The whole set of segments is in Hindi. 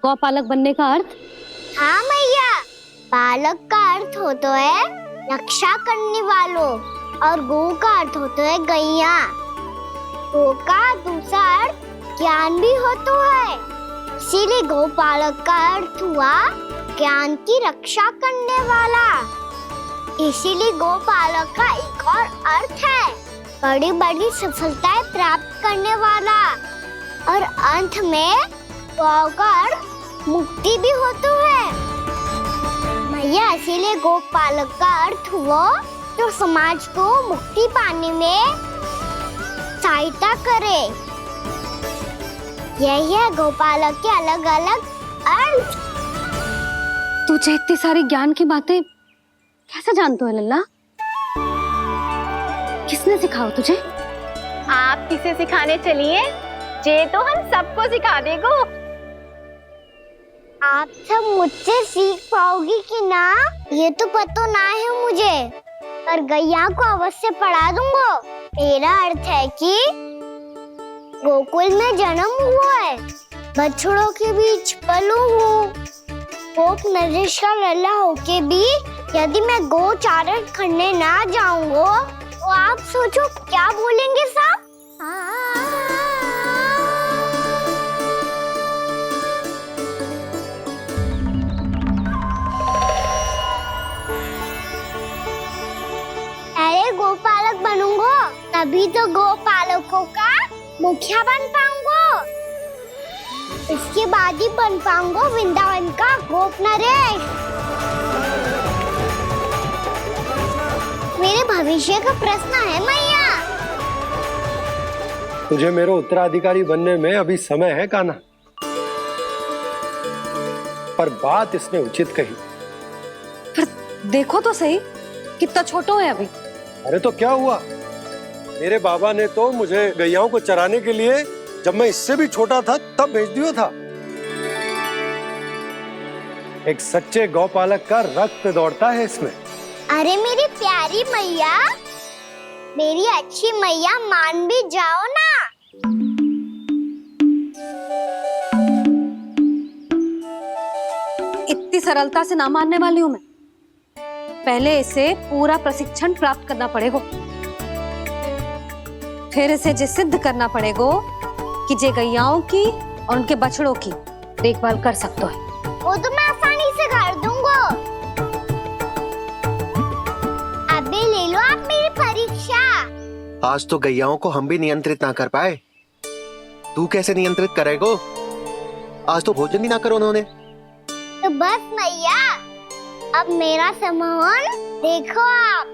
गौपालक बनने का अर्थ? हाँ मैया, पालक का अर्थ होता है रक्षा करने वालों और गौ का अर्थ होता है गैया। गौ का दूसरा अर्थ ज्ञान भी होता है, इसीलिए गौपालक का अर्थ हुआ ज्ञान की रक्षा करने वाला। इसीलिए गौपालक का एक और अर्थ है बड़ी बड़ी सफलताएं प्राप्त करने वाला, और अंत में गौ का अर्थ मुक्ति भी होता है। मैया, इसीलिए गौपालक का अर्थ हुआ जो समाज को मुक्ति पाने में सहायता करे। यही है गौपालक के अलग अलग अर्थ। तुझे इतनी सारी ज्ञान की बातें कैसे जानते हो लल्ला? किसने सिखाओ तुझे? आप किसे सिखाने चलिए, जे तो हम सबको सिखा देगो। आप सब मुझसे सीख पाओगी कि ना ये तो पता ना है मुझे, पर गैया को अवश्य पढ़ा दूंगा। मेरा अर्थ है कि गोकुल में जन्म हुआ है, बछड़ों के बीच पलू हूँ, गोप नरेश का लल्ला होके भी यदि मैं गौ चारण करने ना जाऊंगा तो आप सोचो क्या बोलेंगे सब? अरे गोपालक बनूंगा तभी तो गोपालकों का मुखिया बन पाऊंगा, इसके बाद ही बन पाऊंगा वृंदावन का गोप नरेश। मेरे भविष्य का प्रश्न है मैया। तुझे मेरा उत्तराधिकारी बनने में अभी समय है कान्हा, पर बात इसने उचित कही। पर देखो तो सही, कितना छोटो है अभी। अरे तो क्या हुआ, मेरे बाबा ने तो मुझे गैयाओं को चराने के लिए जब मैं इससे भी छोटा था तब भेज दिया था। एक सच्चे गौपालक का रक्त दौड़ता है इसमें। अरे मेरी प्यारी मैया, मेरी अच्छी मैया, मान भी जाओ ना। इतनी सरलता से ना मानने वाली हूँ मैं। पहले इसे पूरा प्रशिक्षण प्राप्त करना पड़ेगा, फिर इसे ये सिद्ध करना पड़ेगा कि जे गैयाओं की और उनके बछड़ों की देखभाल कर सकते हैं। वो तो मैं आसानी से कर दूंगा। अबे ले लो आप मेरी परीक्षा। आज तो गैयाओं को हम भी नियंत्रित ना कर पाए, तू कैसे नियंत्रित करेगो? आज तो भोजन भी ना करो उन्होंने। तो बस मैया, अब मेरा सम्मान देखो आप।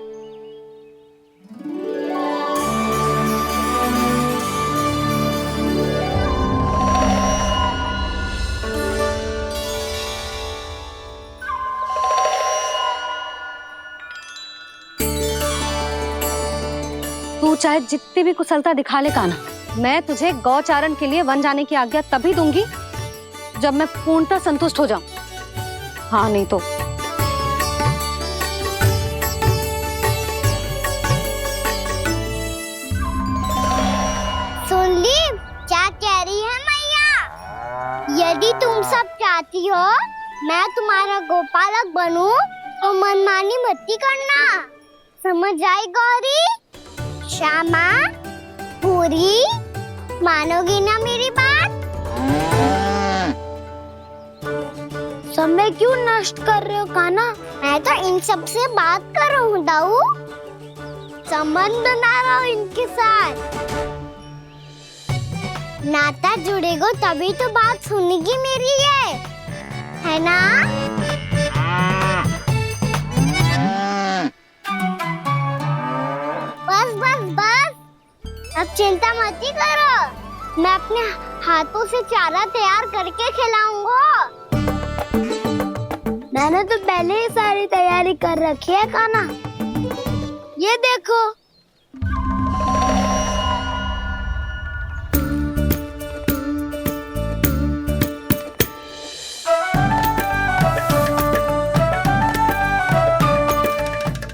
तू चाहे जितनी भी कुशलता दिखा ले कान्हा, मैं तुझे गौचारण के लिए वन जाने की आज्ञा तभी दूंगी जब मैं पूर्णतः संतुष्ट हो जाऊं। हाँ नहीं तो सुन ली क्या कह रही है मैया? यदि तुम सब चाहती हो मैं तुम्हारा गोपालक बनूं तो मनमानी मत करना, समझ आई गौरी? श्यामा, पूरी, मानोगी ना मेरी बात? समय क्यों नष्ट कर रहे हो कान्हा? मैं तो इन सब से बात कर रहा हूँ दाऊ, संबंध बना रहा हूँ इनके साथ। नाता जुड़ेगा तभी तो बात सुनेगी मेरी, ये है ना? बस बस बस, अब चिंता मत ही करो, मैं अपने हाथों से चारा तैयार करके खिलाऊंगा। मैंने तो पहले ही सारी तैयारी कर रखी है कान्हा, ये देखो।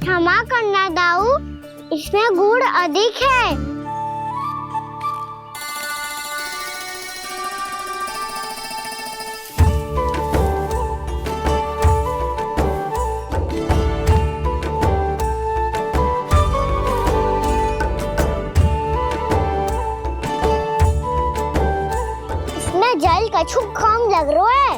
क्षमा करना दाऊ, इसमें गुड़ अधिक है। काम लग रहा है।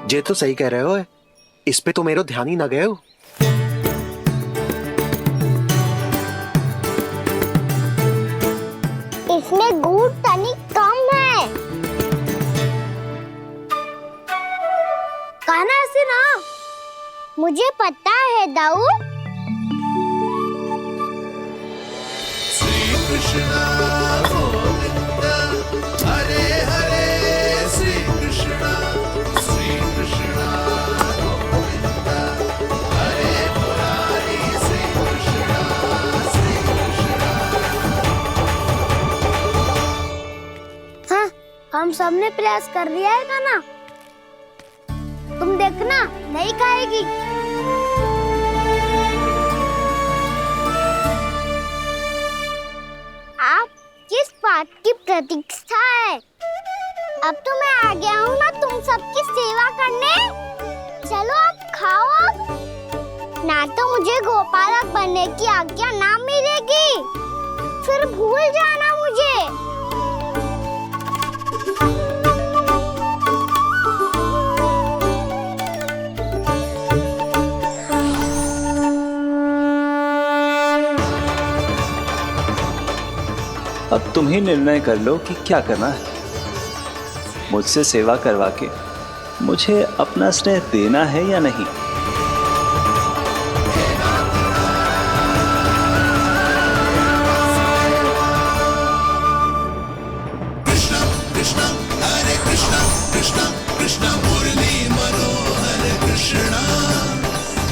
जे तो सही कह रहे हो, इस पे तो मेरो ध्यान ही ना गए हो। इसमें गुड़ तनिक कम है। कहना ऐसे ना। मुझे पता है दाऊ। श्री कृष्ण गोविंद हरे हरे श्री कृष्ण गोविंद हरे मुरारी श्री कृष्ण हाँ, हम सबने प्रयास कर लिया है गाना। तुम देखना नहीं खाएगी। आप किस बात की प्रतीक्षा है? अब तो मैं आ गया हूँ ना तुम सबकी सेवा करने। चलो अब खाओ अब। ना तो मुझे गोपालक बनने की आज्ञा ना मिलेगी, फिर भूल जाना मुझे। अब तुम ही निर्णय कर लो कि क्या करना है। मुझसे सेवा करवा के मुझे अपना स्नेह देना है या नहीं। कृष्ण कृष्ण हरे कृष्ण कृष्ण कृष्ण मुरली मनोहर कृष्ण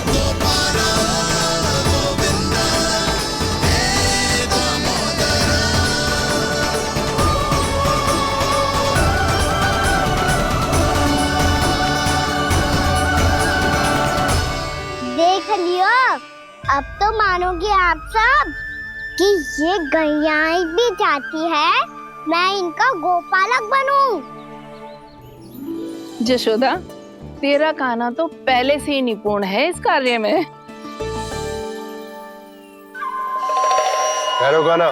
गोपाल गोविंद हे दामोदर। देख लियो, अब तो मानोगे आप सब कि ये गैयाएं भी चाहती है मैं इनका गोपालक बनूं। जशोदा, तेरा कान्हा तो पहले से ही निपुण है इस कार्य में। खैर होगा ना,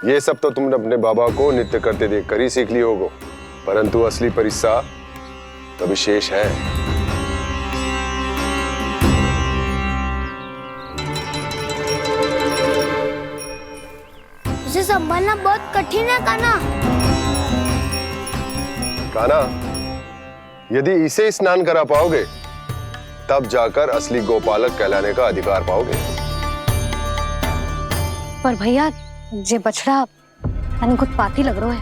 ये सब तो तुमने अपने बाबा को नृत्य करते देखकर ही सीख ली होगो, परंतु असली परिस्सा तो विशेष है। उसे संभालना बहुत कठिन है कान्हा। कान्हा, यदि इसे स्नान करा पाओगे तब जाकर असली गोपालक कहलाने का अधिकार पाओगे। पर भैया, ये बछड़ा तनिक उत्पाती लग रहा है।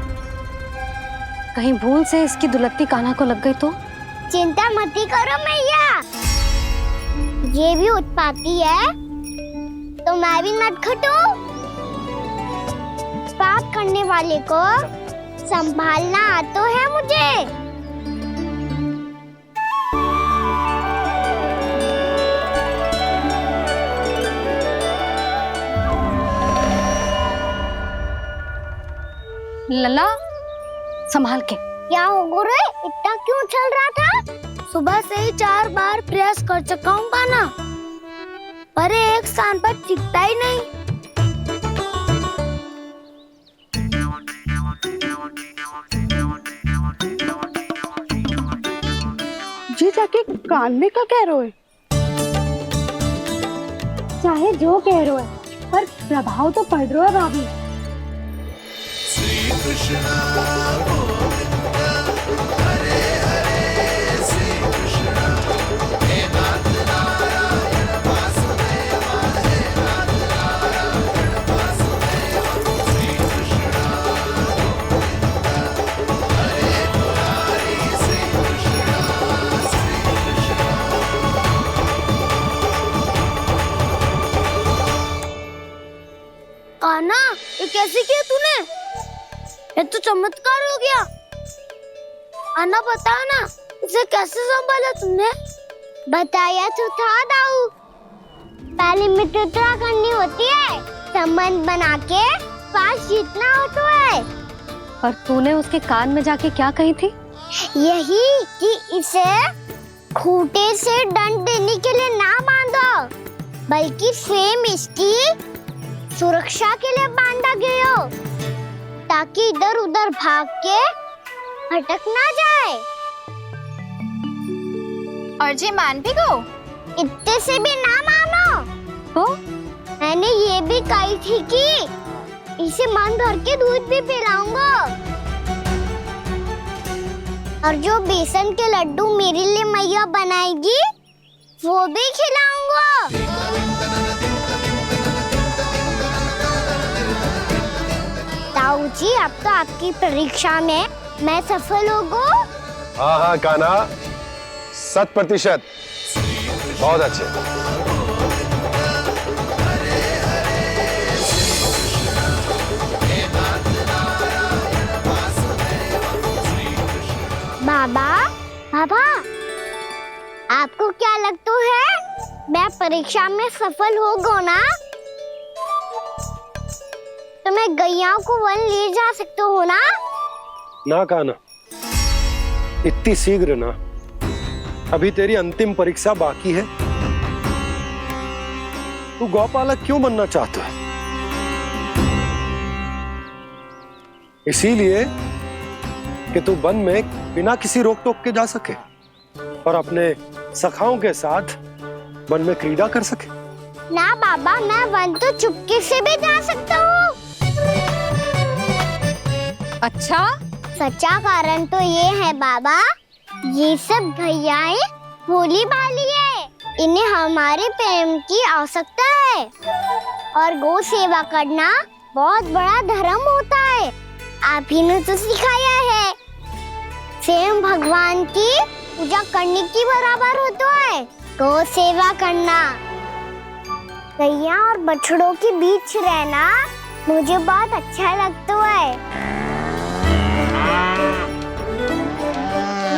कहीं भूल से इसकी दुलत्ती कान्हा को लग गई तो? चिंता मत करो मैया, ये भी उत्पाती है तो मैं भी नटखट हूँ। पाप करने वाले को संभालना आता है मुझे। लला, संभाल के। क्या हो गुरु, इतना क्यों चल रहा था? सुबह से ही 4 बार प्रयास कर चुका हूँ कान्हा, पर एक स्थान पर टिकता ही नहीं। जी जाके कान में क्या कह रहे हो? चाहे जो कह रहे हो, पर प्रभाव तो पड़ रहा है भाभी। श्री कृष्ण गोविंद हरे हरे श्री कृष्ण हे नाथ नारायण वासुदेव हे नाथ नारायण वासुदेव। श्री कृष्ण गोविंद हरे मुरारी श्री कृष्ण कान्हा, ये कैसे किया तूने? ये तो चमत्कार हो गया। अन्ना बता ना, इसे कैसे संभाला तुमने? बताया तो था दाऊ। पहले मित्रता करनी होती है, संबंध बना के पास जीतना होता है। और तूने उसके कान में जाके क्या कही थी? यही कि इसे खूंटे से दंड देने के लिए ना बांधो, बल्कि सेम इसकी सुरक्षा के लिए बांधा गया हो, ताकि इधर उधर भाग के भटक ना जाए। और जी मान भी गो? इतने से भी ना मानो। तो मैंने ये भी कही थी कि इसे मन भर के दूध भी पिलाऊंगा, और जो बेसन के लड्डू मेरे लिए मैया बनाएगी वो भी खिलाऊंगा। ताऊ जी, अब तो आपकी परीक्षा में मैं सफल होगा। हाँ हाँ कान्हा, 100%। बहुत अच्छे। बाबा, बाबा, आपको क्या लगता है मैं परीक्षा में सफल हो गो ना, तो मैं गैयाओं को वन ले जा सकता हूँ ना? ना कान्हा, इतनी शीघ्र ना, अभी तेरी अंतिम परीक्षा बाकी है। तू गौपालक क्यों बनना चाहता है? इसीलिए कि तू वन में बिना किसी रोक टोक के जा सके और अपने सखाओं के साथ वन में क्रीड़ा कर सके। ना बाबा, मैं वन तो चुपके से भी जा सकता हूँ। अच्छा, सच्चा कारण तो ये है बाबा, ये सब भैयाएं भोली भाली है, इन्हें हमारे प्रेम की आवश्यकता है, और गौ सेवा करना बहुत बड़ा धर्म होता है। आप ही ने तो सिखाया है, स्वयं भगवान की पूजा करने की बराबर होता है गौ सेवा करना। गैया और बछड़ों के बीच रहना मुझे बहुत अच्छा लगता है।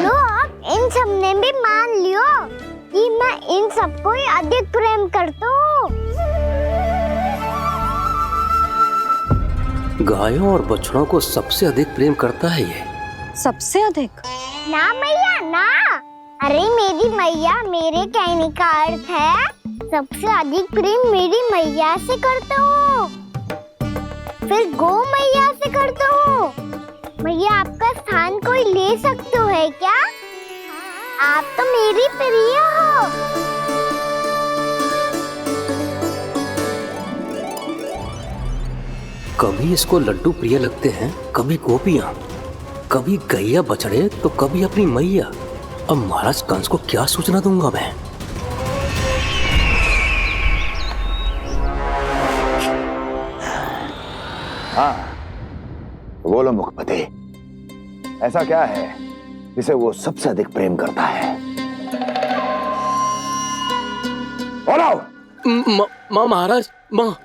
लो, अब इन सब ने भी मान लियो कि मैं इन सबको ही अधिक प्रेम करता हूँ। गायों और बछड़ों को सबसे अधिक प्रेम करता है ये। सबसे अधिक? ना मैया ना, अरे मेरी मैया, मेरे कहने का अर्थ है सबसे अधिक प्रेम मेरी मैया से करता हूँ, फिर गौ मैया से करता हूँ। मैया, आपका स्थान कोई ले सकते है क्या? आप तो मेरी प्रिय हो। कभी इसको लड्डू प्रिय लगते हैं, कभी गोपियां, कभी गैया बछड़े, तो कभी अपनी मैया। अब महाराज कंस को क्या सूचना दूंगा मैं? हाँ, बोलो मुखपति, ऐसा क्या है जिसे वो सबसे अधिक प्रेम करता है? बोलो। माँ महाराज, माँ।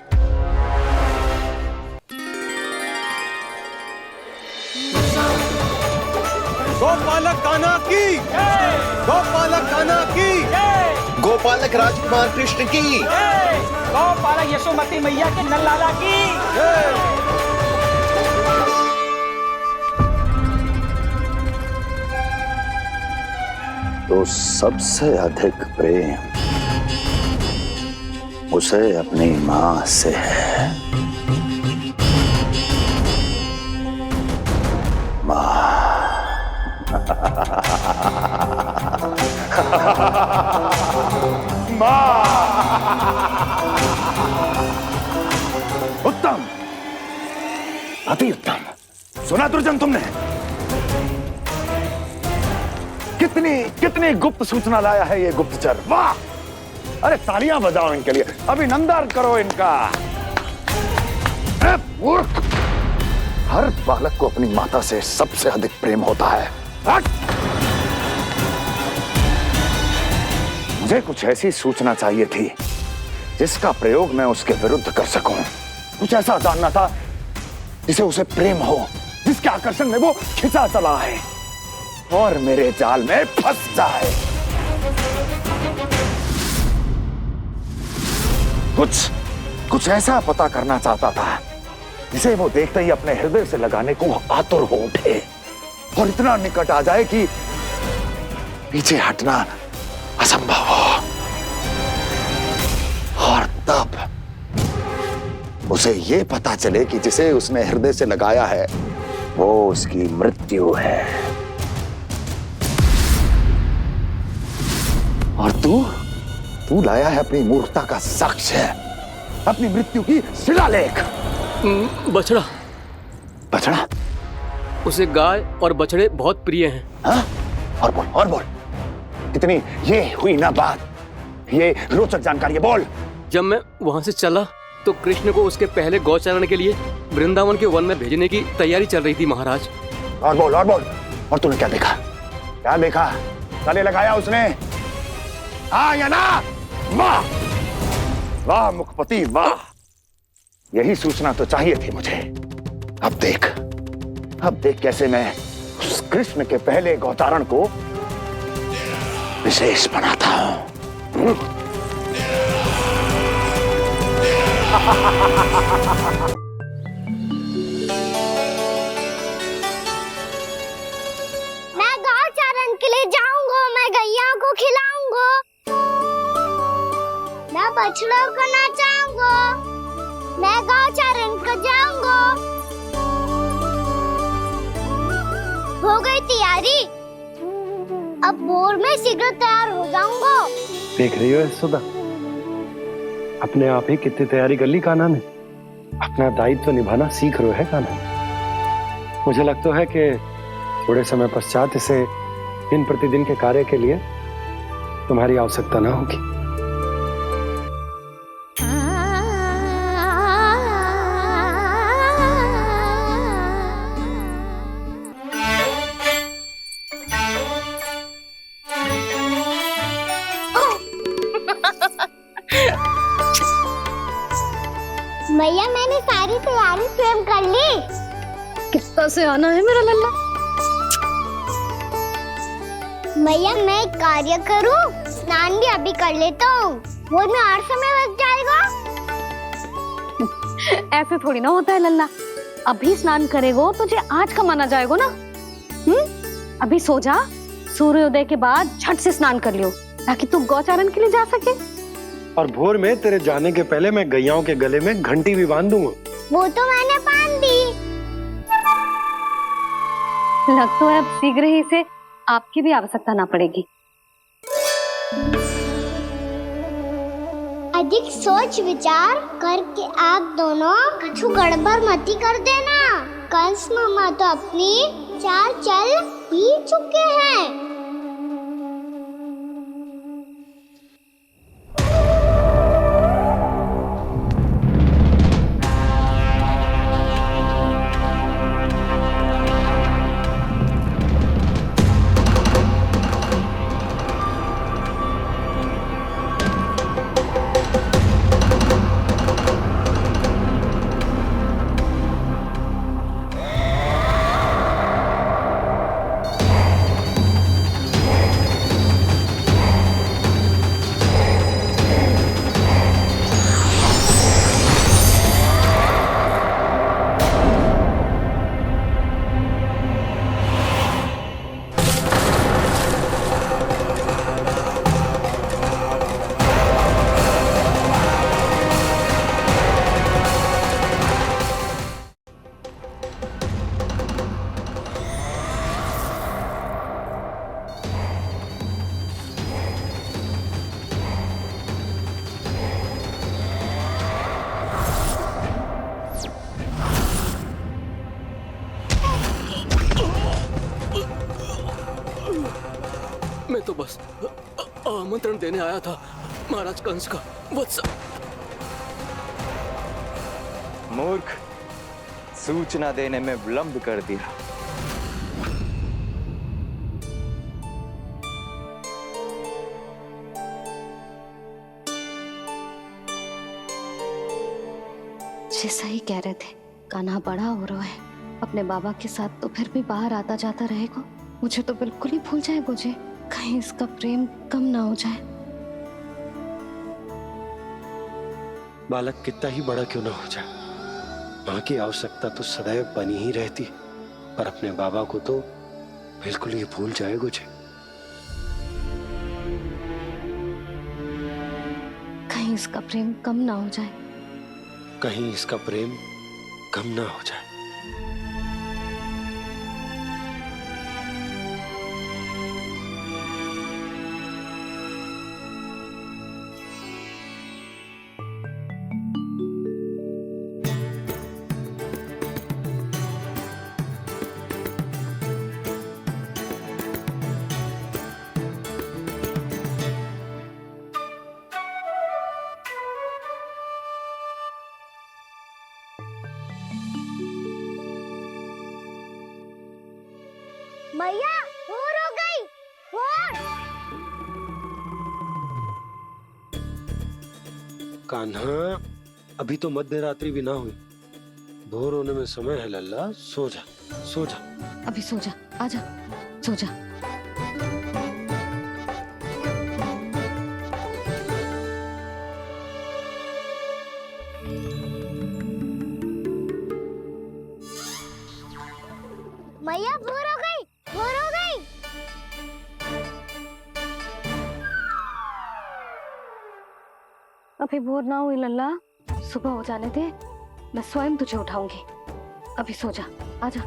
गोपालक कान्हा की, गोपालक कान्हा की, गोपालक राजकुमार कृष्ण की, गौपालक यशोमती मैया के नललाला की। तो सबसे अधिक प्रेम उसे अपनी माँ से है। माँ। उत्तम, अति उत्तम। सुना दुर्जन तुमने? कितनी गुप्त सूचना लाया है ये गुप्तचर। वाह! अरे तालियां बजाओ इनके लिए, अभिनंदन करो इनका। मूर्ख! हर बालक को अपनी माता से सबसे अधिक प्रेम होता है। मुझे कुछ ऐसी सूचना चाहिए थी जिसका प्रयोग मैं उसके विरुद्ध कर सकूं। कुछ ऐसा जानना था जिसे उसे प्रेम हो, जिसके आकर्षण में वो खिंचा चला है और मेरे जाल में फंस जाए। कुछ ऐसा पता करना चाहता था जिसे वो देखते ही अपने हृदय से लगाने को आतुर हो उठे और इतना निकट आ जाए कि पीछे हटना असंभव हो। और तब उसे ये पता चले कि जिसे उसने हृदय से लगाया है वो उसकी मृत्यु है। और तू लाया है अपनी मूर्खता का साक्ष्य, अपनी मृत्यु की शिलालेख। बछड़ा। बछड़ा? उसे गाय और बछड़े बहुत प्रिय हैं। हाँ? और बोल। इतनी ये हुई ना बात, ये रोचक जानकारी है, बोल। जब मैं वहां से चला तो कृष्ण को उसके पहले गौचारण के लिए वृंदावन के वन में भेजने की तैयारी चल रही थी महाराज। और बोल। और तूने क्या देखा? गले लगाया उसने? हाँ या ना? वाह मुखपति वाह, यही सूचना तो चाहिए थी मुझे। अब देख कैसे मैं उस कृष्ण के पहले गौचारण को विशेष बनाता हूं। मैं गौचारण के लिए जाऊंगा, मैं गैया को खिलाऊंगा, मैं बछड़ों को नचाऊंगा, मैं गौचारण को जाऊंगा। हो गई तैयारी, अब भोर में शीघ्र तैयार हो जाऊंगा। देख रही हो यशोदा, अपने आप ही कितनी तैयारी कर ली कान्हा ने। अपना दायित्व निभाना सीख रहे है कान्हा। मुझे लगता है कि थोड़े समय पश्चात इसे दिन प्रतिदिन के कार्य के लिए तुम्हारी आवश्यकता ना होगी। भैया मैंने सारी तैयारी स्वयं कर ली। कितना से आना है मेरा लल्ला? भैया मैं एक कार्य करूं, स्नान भी अभी कर लेता हूँ, वो में और समय लग जाएगा। ऐसे थोड़ी ना होता है लल्ला, अभी स्नान करेगो तुझे आज का माना जाएगा ना। अभी सो जा, सूर्योदय के बाद झट से स्नान कर लियो ताकि तू गौचारण के लिए जा सके। और भोर में तेरे जाने के पहले मैं गैयाओं के गले में घंटी भी बांध दूंगा। वो तो मैंने बांध दी। लग तो है अब शीघ्र ही इसे आपकी भी आवश्यकता ना पड़ेगी। अधिक सोच विचार करके आप दोनों कछु गड़बड़ मती कर देना। कंस मामा तो अपनी चाल चल ही चुके हैं। मैं तो बस आमंत्रण देने आया था महाराज कंस का। वत्स मूर्ख, सूचना देने में विलंब कर दिया। जैसा ही कह रहे थे, कान्हा बड़ा हो रहा है, अपने बाबा के साथ तो फिर भी बाहर आता जाता रहेगा। मुझे तो बिल्कुल ही भूल जाएगा मुझे, कहीं इसका प्रेम कम ना हो जाए। बालक कितना ही बड़ा क्यों ना हो जाए, माँ की आवश्यकता तो सदैव बनी ही रहती, पर अपने बाबा को तो बिल्कुल ही भूल जाए मुझे। इसका प्रेम कम ना हो जाए। कहीं इसका प्रेम कम ना हो जाए। मैया भोर हो गई। भोर। कान्हा, अभी तो मध्य रात्रि भी ना हुई। भोर होने में समय है लल्ला, सो जा सो जा। अभी सो जा, आजा सो जा। मैया भोर हो गई। भोर हो गई। अभी भोर ना हुई लल्ला, सुबह हो जाने दे, मैं स्वयं तुझे उठाऊंगी। अभी सो जा, आजा।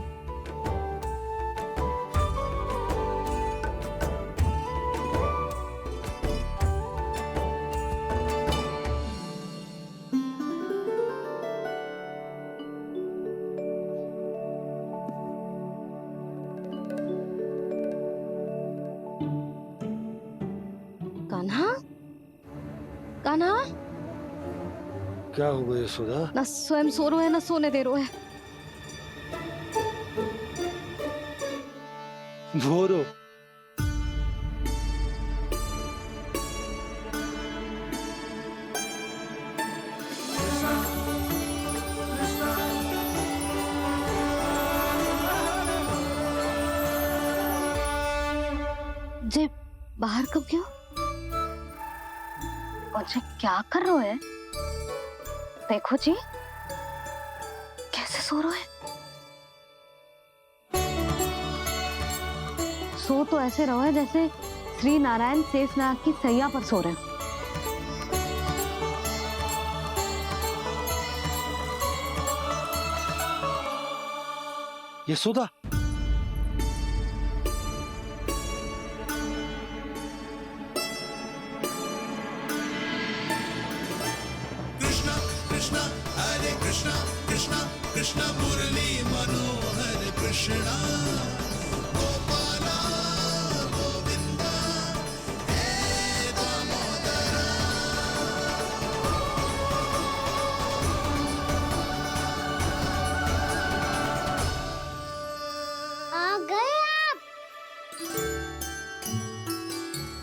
कान्हा, कान्हा, क्या हो गया यशोदा? ना स्वयं सो रहे है ना सोने दे रहे है। भोर हो। जे बाहर कब क्यों? मुझे क्या कर रहे है? देखो जी, कैसे सो रहे हैं। सो तो ऐसे रहो है जैसे श्री नारायण शेषनाग की सैया पर सो रहे हैं। यशोदा, कृष्ण मुरली मनोहर कृष्णा गोपाला गोविंदा हे दामोदरा। आ गए आप।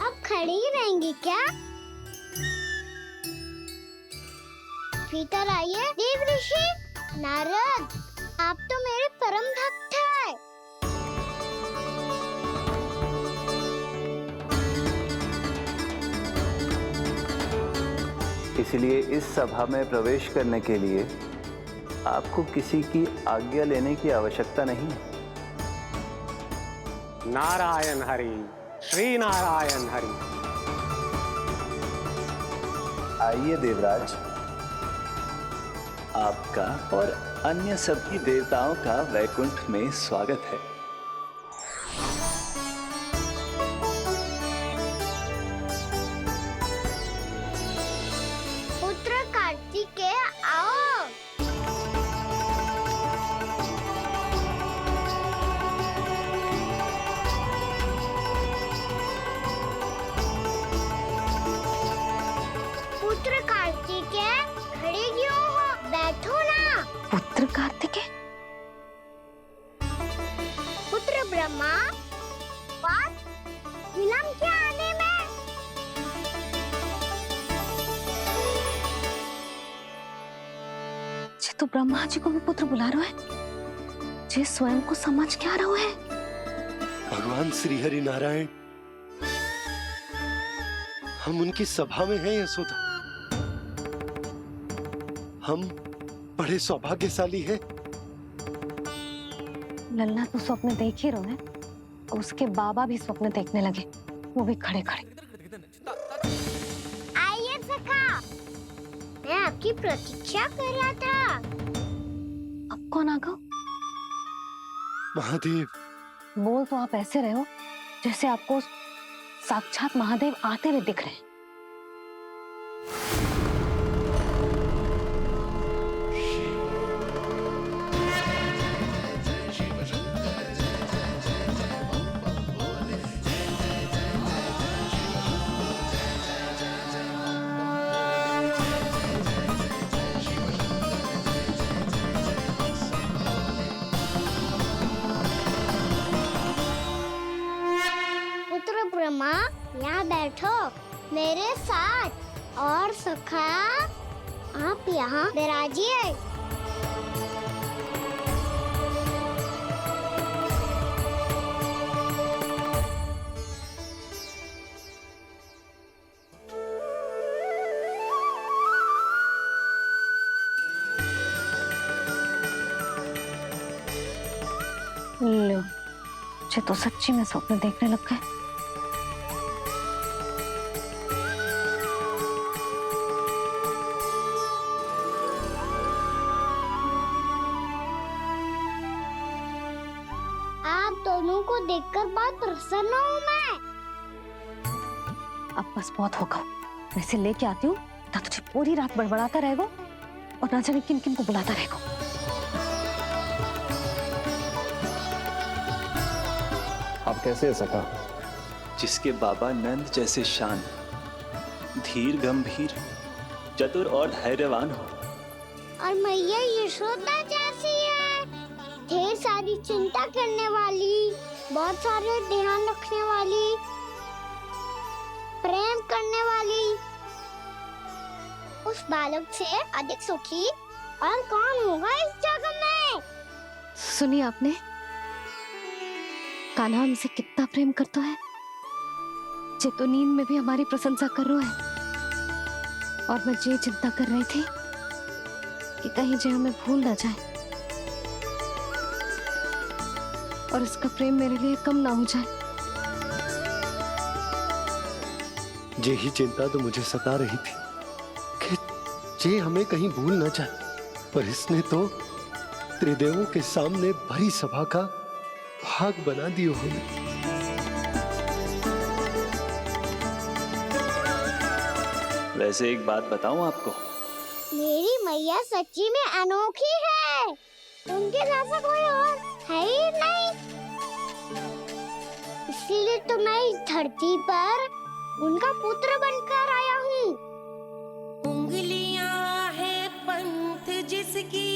अब खड़ी ही रहेंगी क्या? भीतर आइए। देव ऋषि नारद, आप तो मेरे परम भक्त हैं। इसलिए इस सभा में प्रवेश करने के लिए आपको किसी की आज्ञा लेने की आवश्यकता नहीं है। नारायण हरि, श्री नारायण हरि। आइए देवराज, आपका और अन्य सभी देवताओं का वैकुंठ में स्वागत है। पुत्र कार्तिकेय आओ। पुत्र कार्तिकेय खड़े क्यों हो? बैठो ना। पुत्र कार्तिकेय? पुत्र ब्रह्मा, बात विलंब क्या आने में? जे तो ब्रह्मा जी को भी पुत्र बुला रहे हैं, जे स्वयं को समझ क्या रहे है। भगवान श्री हरि नारायण, हम उनकी सभा में हैं यशोदा। हम बड़े सौभाग्यशाली हैं। लल्ला तो स्वप्न देख ही रहे हैं, और उसके बाबा भी स्वप्न देखने लगे, वो भी खड़े खड़े। आइए सखा, मैं आपकी प्रतीक्षा कर रहा था। अब कौन आ गया? महादेव। बोल तो आप ऐसे रहे हो जैसे आपको साक्षात महादेव आते हुए दिख रहे हैं। पुत्र ब्रह्मा, यहाँ बैठो मेरे साथ। और सखा, आप यहाँ विराजिए। लो, मुझे तो सच्ची में स्वप्न देखने लग गए। आप दोनों को देखकर बहुत प्रसन्न हूँ मैं। अब बस बहुत होगा, वैसे लेके आती हूँ ना, तुझे पूरी रात बड़बड़ाता रहेगा और ना जाने किन किन को बुलाता रहेगा। आप कैसे है सखा? जिसके बाबा नंद जैसे शान, धीर गंभीर, चतुर और धैर्यवान हो। और मैया यशोदा जैसी है, ढेर सारी चिंता करने वाली, बहुत सारे ध्यान रखने वाली, प्रेम करने वाली। उस बालक से अधिक सुखी और कौन होगा इस जगत में? सुनिए आपने, कान्हा हमसे कितना प्रेम करता है, जे तो नींद में भी हमारी प्रशंसा कर रहा है। और मैं ये चिंता कर रही थी कि कहीं जे हमें भूल ना जाए और इसका प्रेम मेरे लिए कम ना हो जाए। यही चिंता तो मुझे सता रही थी कि जे हमें कहीं भूल न जाए, पर इसने तो त्रिदेवों के सामने भरी सभा का भाग बना दियो हमें। वैसे एक बात बताऊं आपको, मेरी मैया सच्ची में अनोखी है, उनके जैसा कोई और है ही नहीं। इसीलिए तो मैं इस धरती पर उनका पुत्र बनकर आया हूँ। उंगलियां है पंथ जिसकी,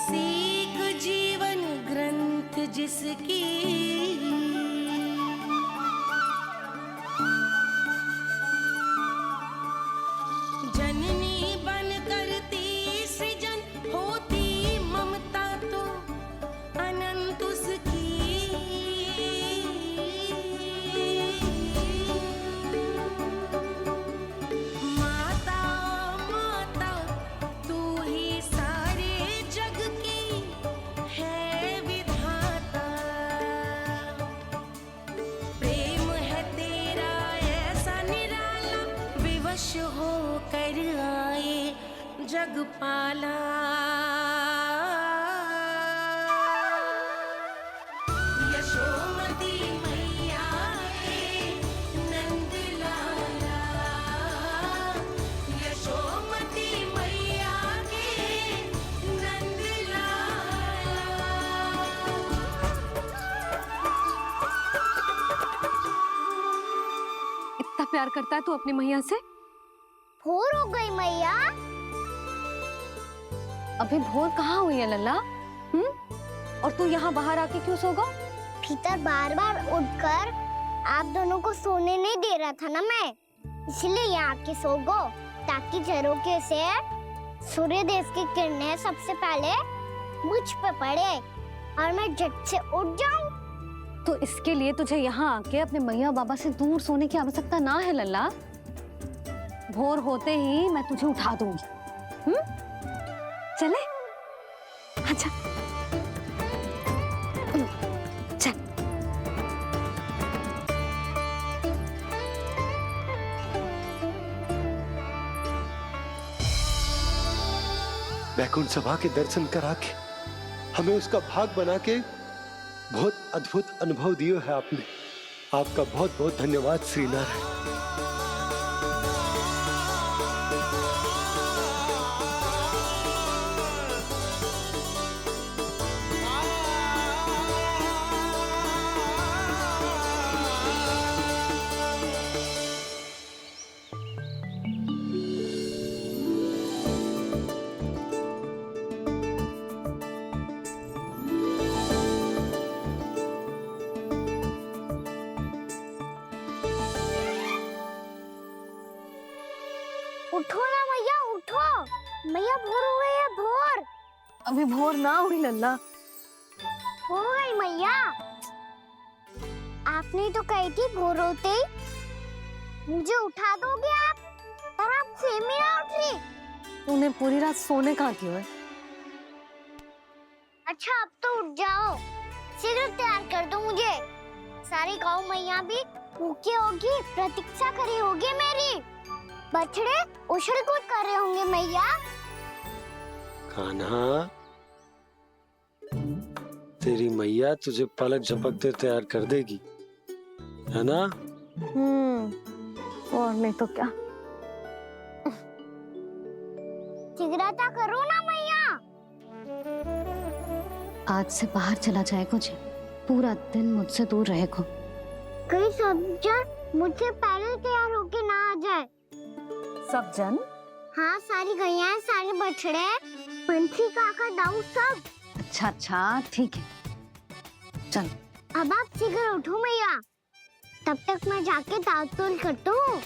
सीख जीवन ग्रंथ जिसकी, जननी बन करती सृजन, होती ममता तो अनंत उसकी। माता माता तू ही सारे जग की है विधाता, प्रेम है तेरा ऐसा निराला, विवश हो कर आए जग पाला। यशोमती मैया के नंद लाला, यशोमती मैया के नंद लाला। इतना प्यार करता है तू अपनी मैया से? भोर हो गई मैया। अभी भोर कहाँ हुई है लल्ला? और तू यहाँ बाहर आके क्यों सो गया? भीतर बार बार उठकर आप दोनों को सोने नहीं दे रहा था ना मैं, इसलिए यहाँ आके सो गो, ताकि झरोखे से सूर्य देव की किरणें सबसे पहले मुझ पे पड़े और मैं झट से उठ जाऊं। तो इसके लिए तुझे यहाँ आके अपने मैया बाबा से दूर सोने की आवश्यकता ना है लल्ला। भोर होते ही मैं तुझे उठा दूंगी। चले? अच्छा चल। वैकुंठ सभा के दर्शन करा के हमें उसका भाग बना के बहुत अद्भुत अनुभव दियो है आपने। आपका बहुत बहुत धन्यवाद श्रीनारायण। उठो ना मैया, उठो। मैया भोर हो गई है, भोर। अभी भोर ना हुई लल्ला। हो गई मैया। आपने तो कही थी भोर होते ही मुझे उठा दोगे आप, पर आप फिर भी ना उठी। तूने पूरी रात सोने कहाँ की है? अच्छा अब तो उठ जाओ, शीघ्र तैयार कर दो मुझे। सारी गाँव मैया भी भूखी होगी, प्रतीक्षा करी होगी मेरी। बछड़े उछल कूद कर रहे होंगे मैया। कान्हा, तेरी मैया तुझे पलक झपकते तैयार कर देगी, है ना? और नहीं तो क्या। शीघ्रता करो ना मैया। आज से बाहर चला जाएगा जी, पूरा दिन मुझसे दूर रहेगा। कहीं सब जन मुझसे पहले तैयार होके ना आ जाए। सब जन? हाँ, सारी गैया, सारे बछड़े, पंछी, काका, दाऊ सब। अच्छा अच्छा ठीक है, चल। अब आप शीघ्र उठो मैया, तब तक मैं जाके ताल तोल करता हूँ।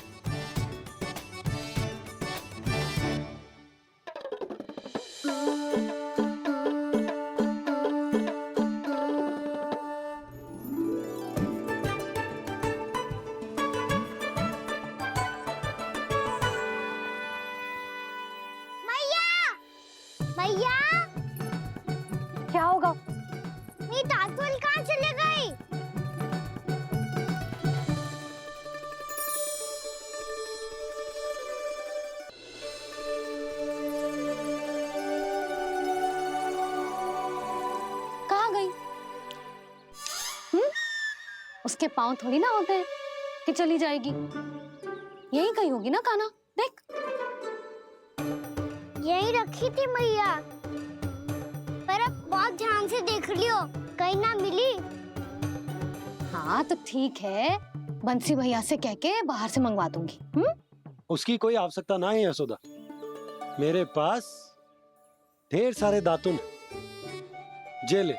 मैया, क्या होगा? मेरी तातुल कहाँ चले गई? कहाँ गई? उसके पाँव थोड़ी ना होते हैं कि चली जाएगी। यही कहीं होगी ना कान्हा, देख। यही रखी थी मैया, पर अब बहुत ध्यान से देख लियो, कहीं ना मिली। हाँ तो ठीक है, बंसी भैया से कह के बाहर से मंगवा दूंगी। उसकी कोई आवश्यकता ना है यशोदा, मेरे पास ढेर सारे दातुन, जे ले।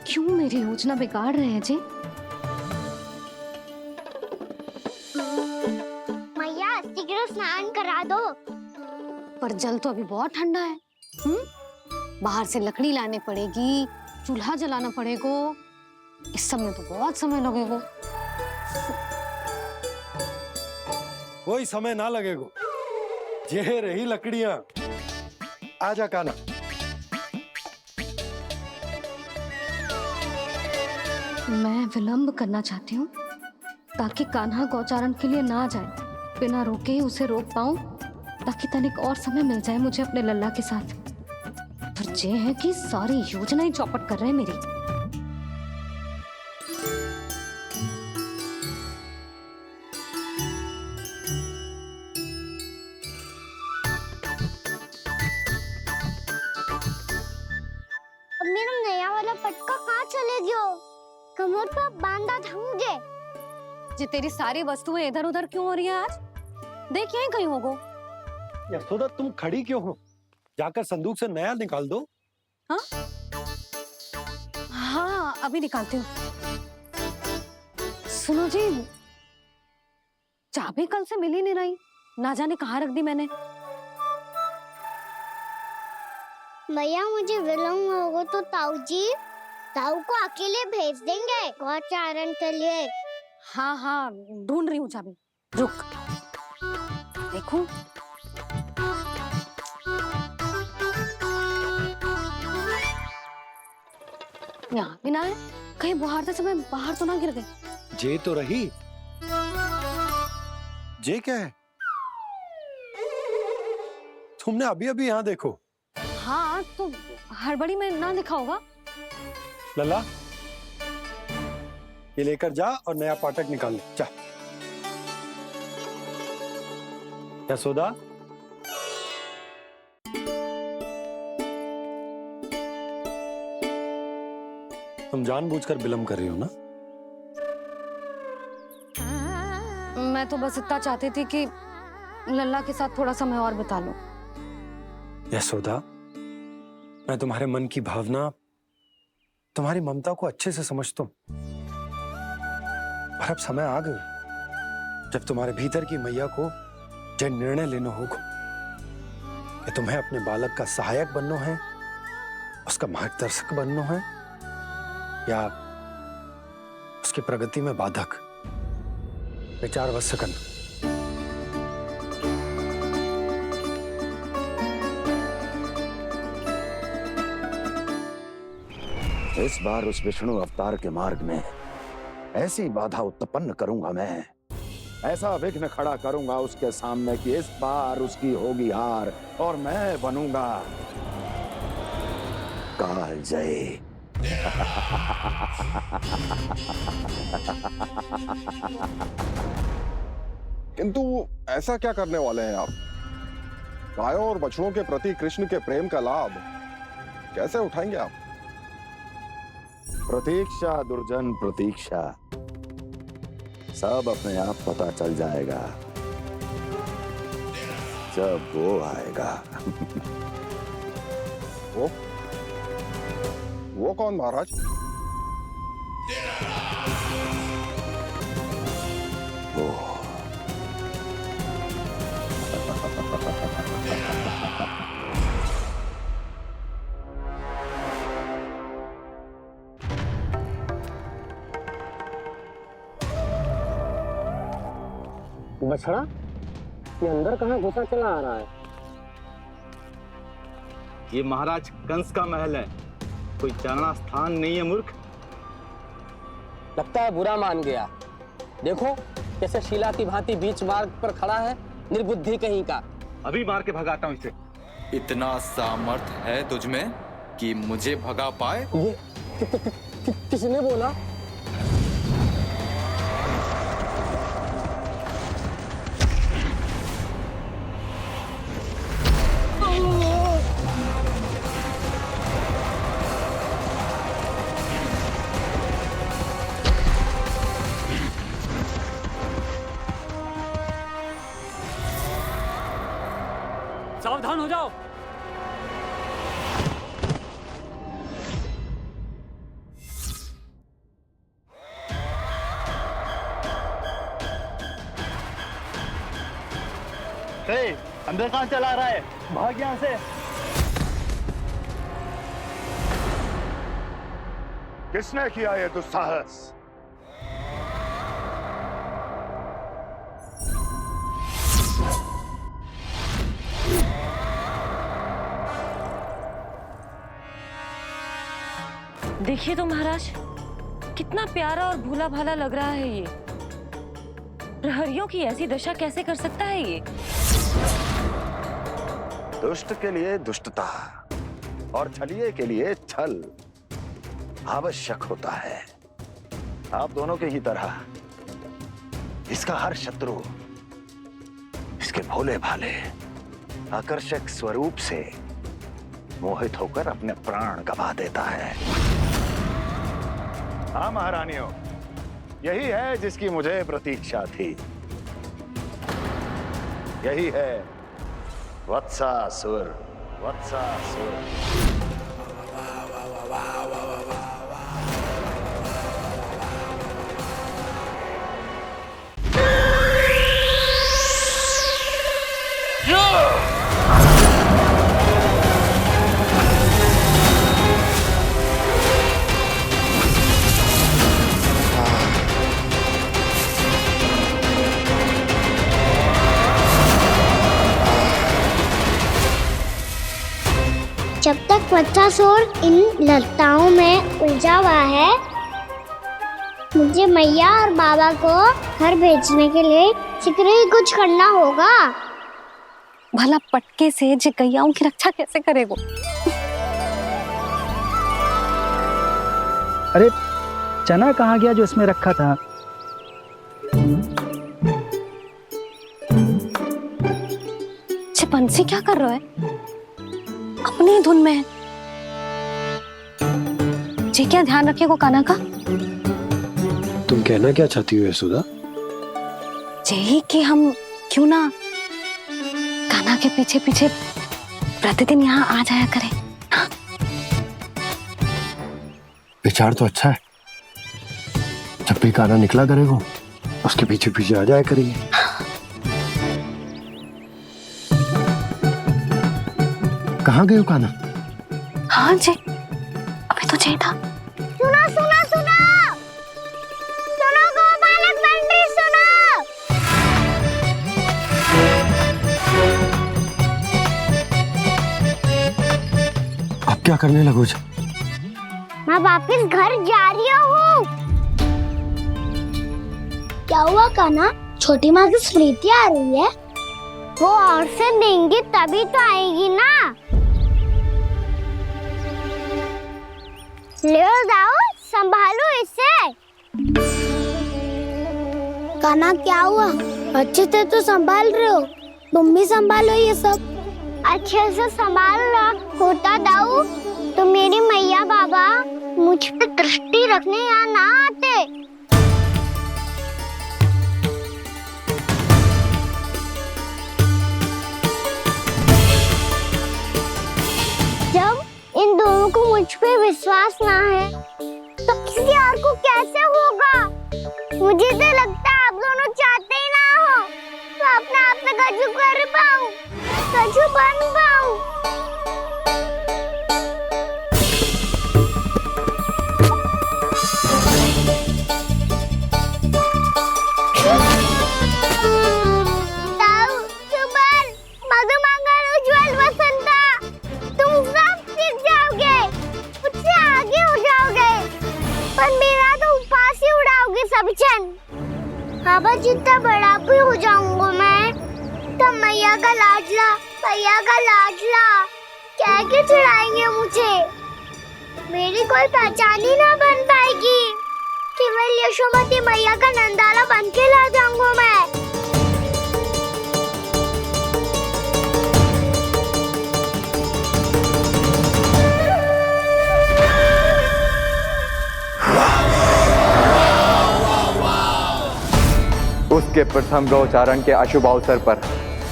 क्यों मेरी योजना बिगाड़ रहे हैं जी? मैया शीघ्र स्नान करा दो। पर जल तो अभी बहुत ठंडा है। बाहर से लकड़ी लाने पड़ेगी, चूल्हा जलाना पड़ेगा। इस सब में तो बहुत समय लगेगा। कोई समय ना लगेगा, ये रही लकड़ियां। आजा कान्हा। मैं विलंब करना चाहती हूँ ताकि कान्हा गौचारण के लिए ना जाए। बिना रोके ही उसे रोक पाऊं, ताकि तनिक और समय मिल जाए मुझे अपने लल्ला के साथ। पर ये है कि सारी योजना ही चौपट कर रहे हैं मेरी। अब मेरा नया वाला पटका कहाँ चले गयो? कमर पर बांधा था मुझे। जी तेरी सारी वस्तुएं इधर उधर क्यों हो रही है आज? देख यहीं कहीं होगो। यशोदा तुम खड़ी क्यों हो? जाकर संदूक से नया निकाल दो। हाँ हाँ अभी निकालती हूँ। सुनो जी, चाबी कल से मिल ही नहीं रही, ना जाने कहाँ रख दी मैंने। भैया मुझे विलम्ब होगा तो ताऊ को अकेले भेज देंगे गौचारण के लिए। हाँ हाँ ढूंढ रही हूँ चाबी, रुक। देखूं। यहाँ भी ना है, कहीं बुहारते समय बाहर तो ना गिर गई। जे तो रही। जे क्या है? तुमने अभी अभी यहाँ देखो। हाँ तो हड़बड़ी में ना दिखा होगा। लल्ला, ये लेकर जा और नया पाठक निकाल ले, जा। यशोदा, तुम जानबूझकर विलंब कर रही हो ना? मैं तो बस इतना चाहती थी कि लल्ला के साथ थोड़ा समय और बिता लूं। यशोदा, मैं तुम्हारे मन की भावना, तुम्हारी ममता को अच्छे से समझता हूं। पर अब समय आ गया जब तुम्हारे भीतर की मैया को यह निर्णय लेना होगा कि तुम्हें अपने बालक का सहायक बनना है, उसका मार्गदर्शक बनना है, या उसकी प्रगति में बाधक। विचार अवश्य करना। इस बार उस विष्णु अवतार के मार्ग में ऐसी बाधा उत्पन्न करूंगा मैं, ऐसा विघ्न खड़ा करूंगा उसके सामने कि इस बार उसकी होगी हार और मैं बनूंगा कालजयी। किंतु ऐसा क्या करने वाले हैं आप? गायों और बछड़ों के प्रति कृष्ण के प्रेम का लाभ कैसे उठाएंगे आप? प्रतीक्षा दुर्जन प्रतीक्षा, सब अपने आप पता चल जाएगा जब वो आएगा। वो कौन महाराज? वो बछड़ा, ये अंदर कहाँ घुसा चला आ रहा है? ये महाराज कंस का महल है, कोई जाना स्थान नहीं है मूर्ख। लगता है बुरा मान गया। देखो कैसे शीला की भांति बीच मार्ग पर खड़ा है, निर्बुद्धि कहीं का। अभी मार के भगाता हूँ इसे। इतना सामर्थ है तुझमें कि मुझे भगा पाए? ये किसने बोला? सावधान हो जाओ। अंदर कहाँ चला रहा है? भाग यहाँ से। किसने किया ये दुस्साहस? देखिए तो महाराज, कितना प्यारा और भोला भाला लग रहा है ये। प्रहरियों की ऐसी दशा कैसे कर सकता है ये? दुष्ट के लिए दुष्टता और छलिए के लिए छल आवश्यक होता है। आप दोनों के ही तरह इसका हर शत्रु इसके भोले भाले आकर्षक स्वरूप से मोहित होकर अपने प्राण गवा देता है। हाँ महारानियों, यही है जिसकी मुझे प्रतीक्षा थी। यही है वत्सासुर। वत्सासुर। जब तक बच्चासुर इन लताओं में उलझा हुआ है। मुझे मैया और बाबा को घर भेजने के लिए शीघ्र ही कुछ करना होगा। भला पटके से जे गैयाओं की रक्षा कैसे करेगो? अरे चना कहाँ गया जो इसमें रखा था? बंसी क्या कर रहा है? अपनी धुन में है। जी क्या ध्यान रखिएगा कान्हा का। तुम कहना क्या चाहती हो यशोदा? यही कि हम क्यों ना कान्हा के पीछे पीछे प्रतिदिन यहाँ आ जाया करें। विचार तो अच्छा है। जब भी कान्हा निकला करेगा उसके पीछे पीछे आ जाया करेंगे। कहाँ गए हो कान्हा? हाँ जी, अभी तो चाहिए था। सुनो सुनो सुनो सुनो गोपालक बंटी सुनो। अब क्या करने लगो? मैं वापस घर जा रही हूँ। क्या हुआ कान्हा? छोटी माँ की स्मृति आ रही है। वो और से देंगी तभी तो आएगी ना। ले जाओ, संभालो इसे। कान्हा क्या हुआ? अच्छे से तो संभाल रहे हो, तुम भी संभालो ये सब। अच्छे से संभाल लो होता दाऊ तो मेरी मैया बाबा मुझ पे दृष्टि रखने यहाँ ना आते। जब इन दोनों को मुझ पे विश्वास ना है तो किसी और को कैसे होगा? मुझे तो लगता है आप दोनों चाहते ही ना हो तो अपने आप में गजू कर पाऊं, गजू बन पाऊं। बाबा जितना बड़ा भी हो जाऊंगा मैं तब मैया का लाडला कह के चिढ़ाएंगे मुझे। मेरी कोई पहचान ही ना बन पाएगी। केवल यशोमती मैया का नंदाला बन के ला जाऊंगा मैं। उसके प्रथम गौचारण के अशुभ अवसर पर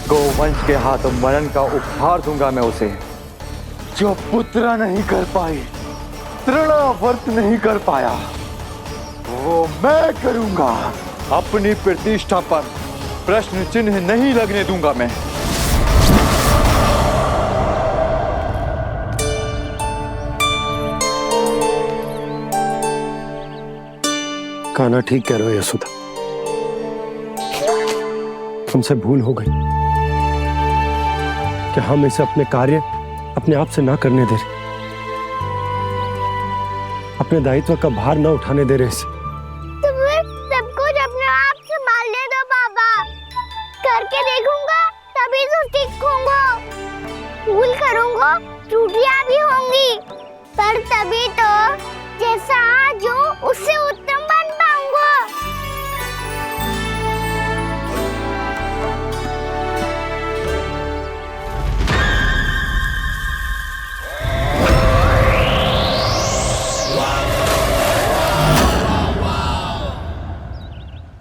गोवंश के हाथों मरण का उपहार दूंगा मैं उसे। जो पुत्र नहीं कर पाई, तृणावर्त नहीं कर पाया, वो मैं करूंगा। अपनी प्रतिष्ठा पर प्रश्न चिन्ह नहीं लगने दूंगा मैं। कान्हा ठीक कह रहे हो यशोदा, हमसे भूल हो गई कि हम इसे अपने कार्य अपने आप से ना करने दे रहे, अपने दायित्व का भार ना उठाने दे रहे इसे। तो फिर सब कुछ अपने आप से संभालने दो बाबा, करके देखूंगा तभी तो सीखूंगा। भूल करूंगा, त्रुटियां भी होंगी, पर तभी तो जैसा आज हूं उससे उत्तम बन पाऊंगा।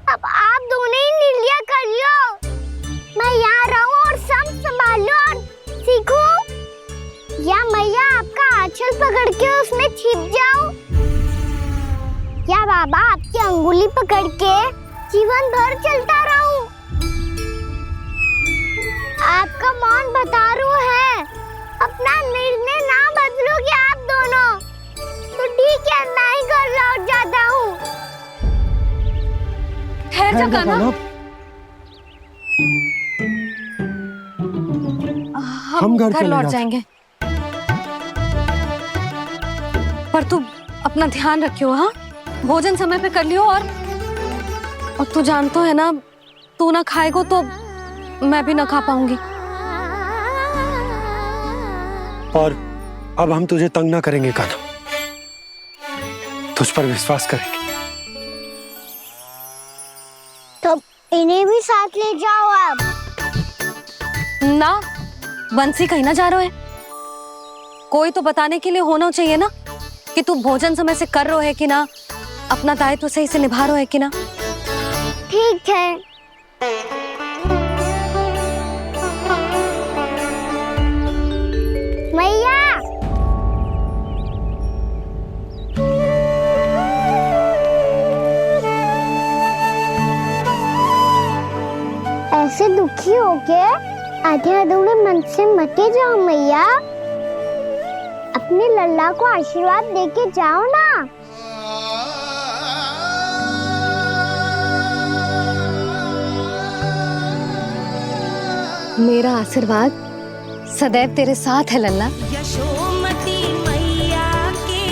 अब आप दोनों ही निर्णय कर लो, मैं यहाँ रहूं और सब संभालूं और सीखूं, या मैया आपका आंचल पकड़ के उसमें छिप जाऊं, या बाबा आपकी अंगुली पकड़ के जीवन भर चलता रहूं। आपका मौन बतारू है, अपना निर्णय ना बदलोगे आप दोनों तो ठीक है, मैं ही घर लौट जाता हूँ। ठहर जा कान्हा, हम घर लौट जाएंगे। पर तू अपना ध्यान रखियो, हाँ? भोजन समय पे कर लियो। और तू जानतो है ना, तू ना खाएगो तो मैं भी ना खा पाऊंगी। और अब हम तुझे तंग ना करेंगे कान्हा, तुझ पर विश्वास करेंगे। तो इन्हें भी साथ ले जाओ अब। ना, बंसी कहीं ना जा रहे है। कोई तो बताने के लिए होना चाहिए ना कि तू भोजन समय से कर रहे है कि ना, अपना दायित्व सही से निभा रहे है कि ना। ठीक है। मैया, ऐसे दुखी हो के आधे अधूरे मन से मत जाओ मैया, अपने लल्ला को आशीर्वाद देके जाओ ना। मेरा आशीर्वाद सदैव तेरे साथ है लल्ला। यशोमती मैया के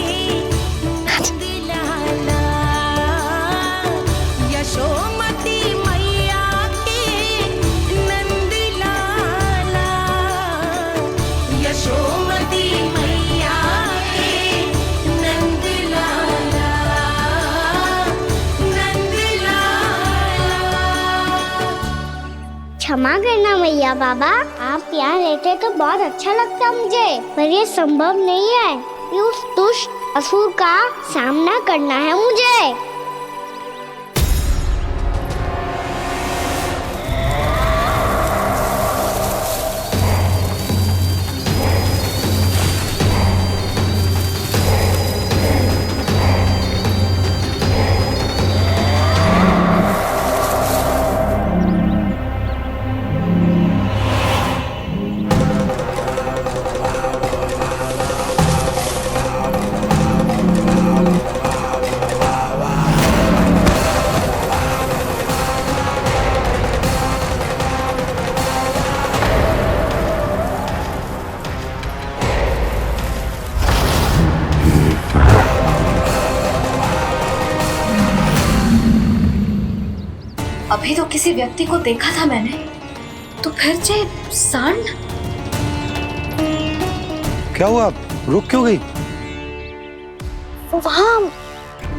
नंद लाला, यशोमती मैया के नंद लाला, यशोमती मैया के नंद लाला, नंद लाला। क्षमा करना मैया बाबा, आप यहाँ रहते तो बहुत अच्छा लगता मुझे, पर ये संभव नहीं है कि उस दुष्ट असुर का सामना करना है मुझे। अभी तो किसी व्यक्ति को देखा था मैंने, तो फिर से सांड। क्या हुआ, रुक क्यों गई?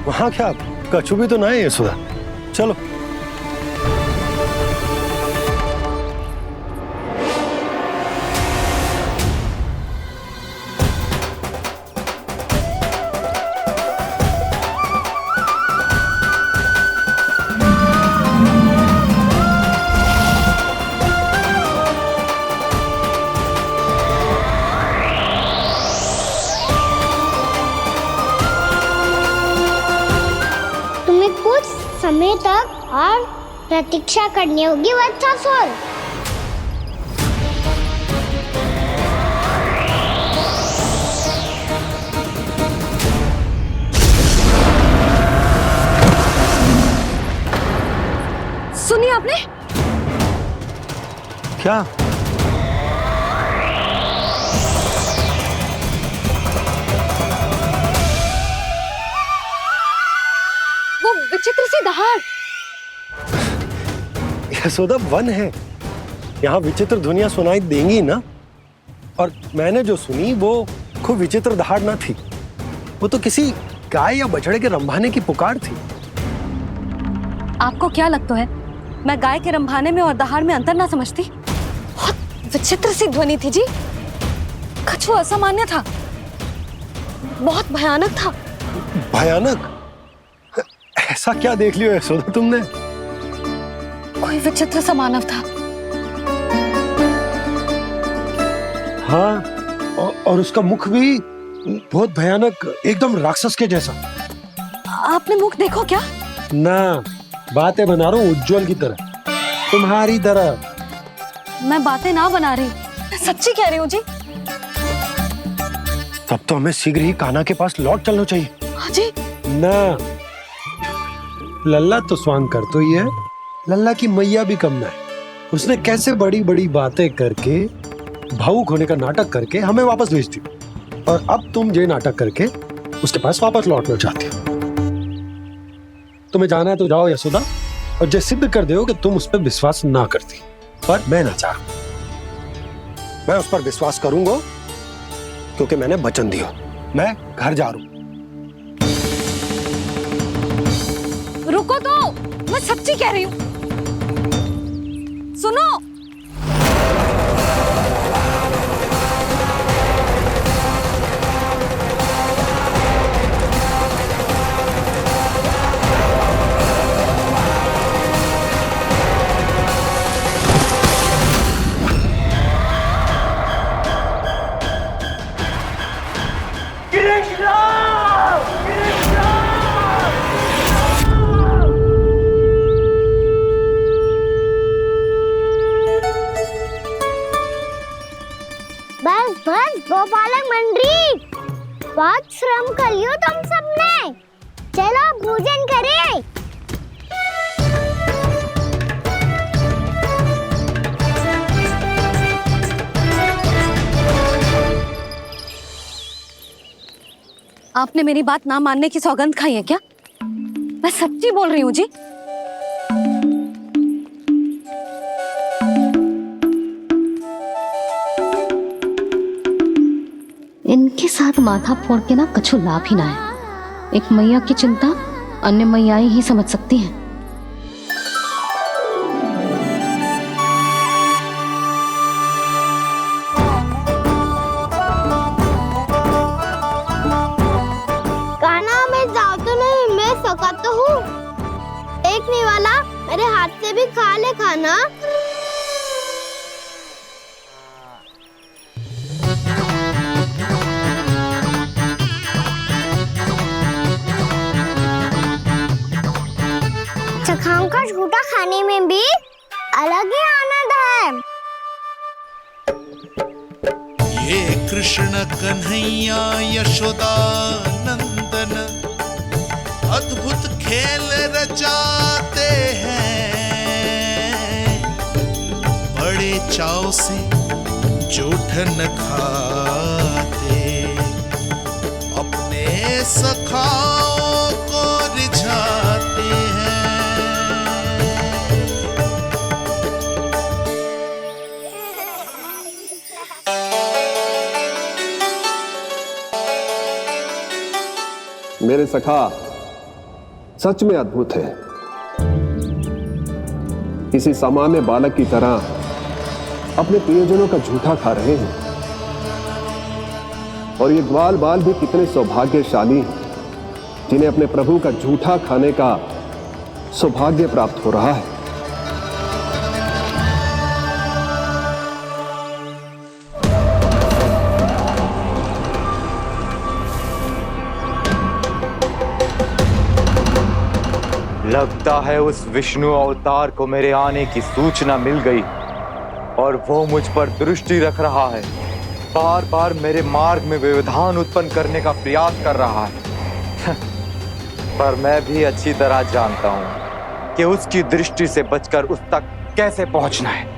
वहाँ क्या, कछु भी तो ना है यशोदा। चलो। समय तक और प्रतीक्षा करनी होगी वत्सासुर। सुनिए आपने क्या? वो विचित्र सी दहाड़। यशोदा, वन है, यहाँ विचित्र ध्वनियां सुनाई देंगी ना। और मैंने जो सुनी वो खूब विचित्र दहाड़ ना थी, वो तो किसी गाय या बछड़े के रंभाने की पुकार थी। आपको क्या लगता है मैं गाय के रंभाने में और दहाड़ में अंतर ना समझती? बहुत विचित्र सी ध्वनि थी जी, कुछ वो असामान्य था, बहुत भयानक था। भयानक? ऐसा क्या देख लियो यशोदा तुमने? कोई विचित्र सा मानव था। हाँ, और उसका मुख भी बहुत भयानक, एकदम राक्षस के जैसा। आपने मुख देखो क्या? ना, बातें बना रहा हूँ उज्जवल की तरह, तुम्हारी तरह। मैं बातें ना बना रही, मैं सच्ची कह रही हूँ जी। तब तो हमें शीघ्र ही कान्हा के पास लौट चलना चाहिए। हाँ जी। ना, लल्ला तो स्वांग कर तो ही है, लल्ला की मैया भी कम ना है। उसने कैसे बड़ी बड़ी बातें करके, भावुक होने का नाटक करके हमें वापस भेज दी, और अब तुम ये नाटक करके उसके पास वापस लौटना चाहती हो। तुम्हें जाना है तो जाओ यशोदा, और ये सिद्ध कर दो कि तुम उस पर विश्वास ना करती। पर मैं ना चाहूं, मैं उस पर विश्वास करूंगा क्योंकि मैंने वचन दिया। मैं घर जा रहा हूं। रुको तो, मैं सच्ची कह रही हूँ। सुनो, बस बस गोपालक मंडली, बहुत श्रम कर लियो तुम सबने। चलो भोजन करें। आपने मेरी बात ना मानने की सौगंध खाई है क्या? मैं सच्ची बोल रही हूँ जी। इनके साथ माथा फोड़ के ना कछु लाभ ही ना है। एक मैया की चिंता अन्य मैयाएं ही समझ सकती हैं। कान्हा मैं जाऊँ तो नहीं, मैं सका तो हूँ। देखने वाला मेरे हाथ से भी खा ले खाना। चखाओं का झूठा खाने में भी अलग ही आनंद है। ये कृष्ण कन्हैया यशोदा नंदन अद्भुत खेल रचाते हैं, बड़े चाव से जूठन खाते, अपने सखाओं को रिझाते हैं। मेरे सखा सच में अद्भुत है। किसी सामान्य बालक की तरह अपने प्रियजनों का झूठा खा रहे हैं, और ये ग्वाल बाल भी कितने सौभाग्यशाली हैं जिन्हें अपने प्रभु का झूठा खाने का सौभाग्य प्राप्त हो रहा है। लगता है उस विष्णु अवतार को मेरे आने की सूचना मिल गई और वो मुझ पर दृष्टि रख रहा है। बार बार मेरे मार्ग में व्यवधान उत्पन्न करने का प्रयास कर रहा है। पर मैं भी अच्छी तरह जानता हूं कि उसकी दृष्टि से बचकर उस तक कैसे पहुंचना है।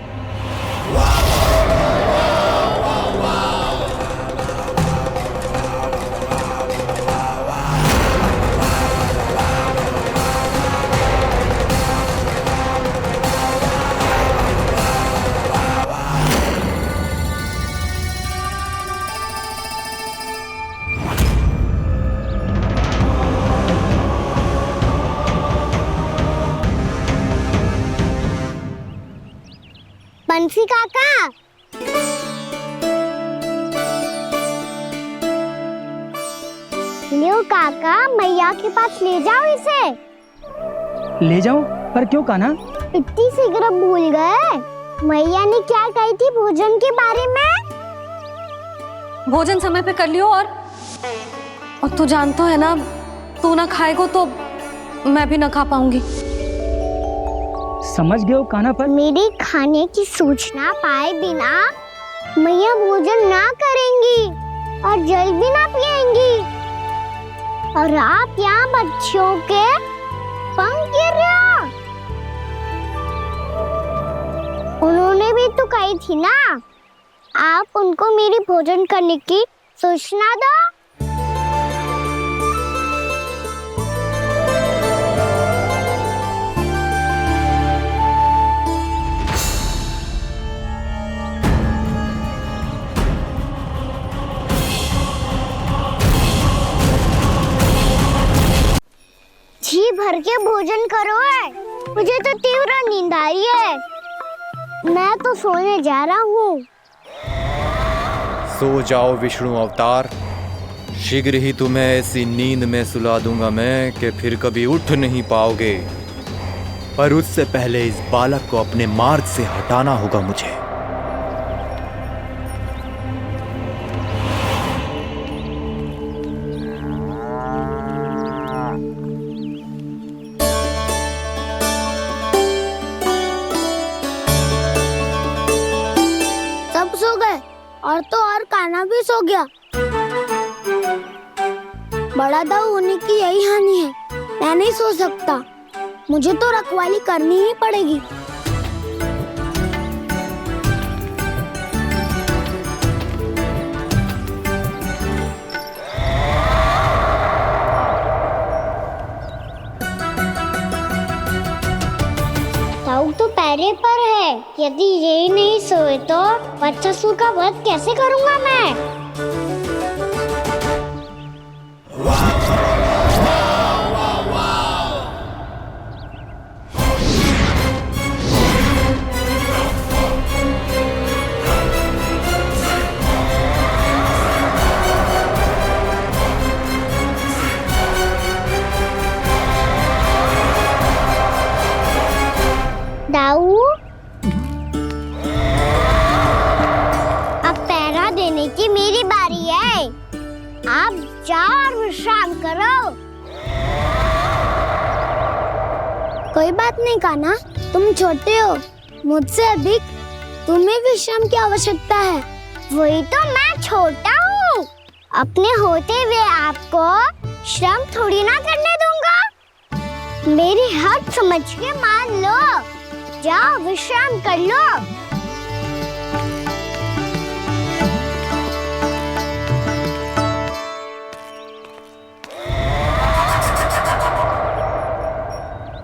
बंसी काका, लियो काका, मैया के पास ले जाओ इसे। ले जाऊं? पर क्यों कान्हा? इतनी शीघ्र भूल गए? मैया ने क्या कही थी भोजन के बारे में? भोजन समय पे कर लियो। और तू जानता है ना, तू ना खाएगा तो मैं भी ना खा पाऊंगी। समझ गए हो कान्हा? पर मेरी खाने की सूचना पाए बिना मैया भोजन ना करेंगी और जल भी ना पिएंगी, और आप यहाँ बच्चों के पंख गिर रहे हो। उन्होंने भी तो कही थी ना, आप उनको मेरी भोजन करने की सूचना दो। भर के भोजन करो है। मुझे तो तीव्र नींद आई है। मैं तो सोने जा रहा हूँ। सो जाओ विष्णु अवतार, शीघ्र ही तुम्हें ऐसी नींद में सुला दूंगा मैं कि फिर कभी उठ नहीं पाओगे। पर उससे पहले इस बालक को अपने मार्ग से हटाना होगा मुझे। सब सो गए और तो और कान्हा भी सो गया। बड़ा दाऊ होने की यही हानि है। मैं नहीं सो सकता। मुझे तो रखवाली करनी ही पड़ेगी। दाऊ तो पैरे पर है। यदि यही नहीं सोए तो वत्सासुर का वध कैसे करूंगा मैं? दाऊ, अब पहरा देने की मेरी बारी है। आप जाओ और विश्राम करो। कोई बात नहीं कान्हा, तुम छोटे हो। मुझसे अधिक तुम्हें विश्राम की आवश्यकता है। वही तो मैं छोटा हूँ। अपने होते हुए आपको श्रम थोड़ी ना करने दूंगा। मेरी हद समझ के मान लो। जाओ विश्राम कर लो।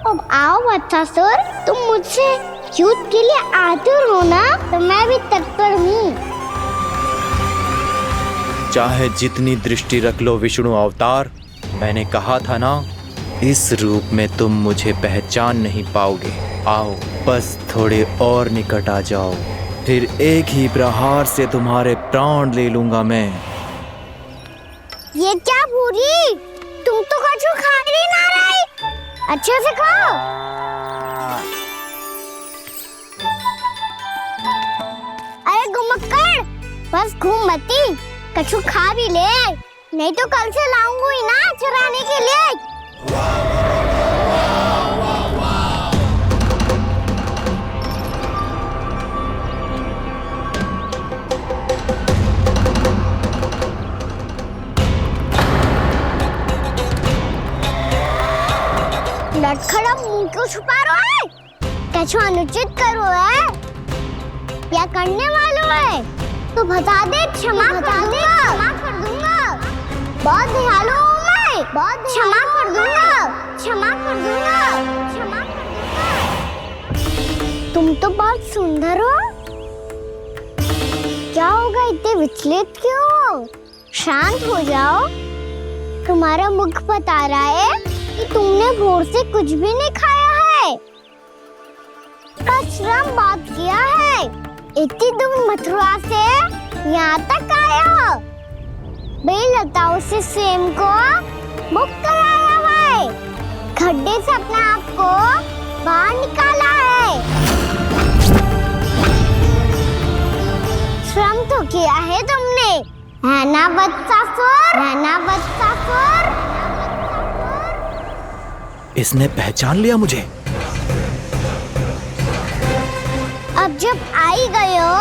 अब आओ वत्सासुर, तुम मुझसे युद्ध के लिए आतुर हो ना? तो मैं भी तत्पर हूँ। चाहे जितनी दृष्टि रख लो विष्णु अवतार, मैंने कहा था ना, इस रूप में तुम मुझे पहचान नहीं पाओगे। आओ बस थोड़े और निकट आ जाओ, फिर एक ही प्रहार से तुम्हारे प्राण ले लूंगा मैं। ये क्या भूरी? तुम तो कछु खा ही ना रही। अच्छे से खाओ। अरे गुमक्कड़, बस घूम मती, कछु खा भी ले, नहीं तो कल से लाऊंगी ही ना चुराने के लिए। लटखड़ा मुंह क्यों छुपा रहा है? कछु अनुचित करो है या करने वालों है तो बता दे, क्षमा कर दूंगा। बहुत दयालु हूँ मैं, बहुत क्षमा कर दूंगा। तुम तो बहुत सुंदर हो। क्या होगा, इतने विचलित क्यों हो? शांत हो जाओ। तुम्हारा मुख बता रहा है कि तुमने भोर से कुछ भी नहीं खाया है, बस श्रम बहुत किया है। इतनी दूर मथुरा से यहाँ तक आए हो। बेलताओं से स्वयं को मुक्त कराया है, खड्डे से अपने आप को बाहर निकाला है। श्रम तो किया है तुमने, है ना वत्सासुर? इसने पहचान लिया मुझे। अब जब आई गए हो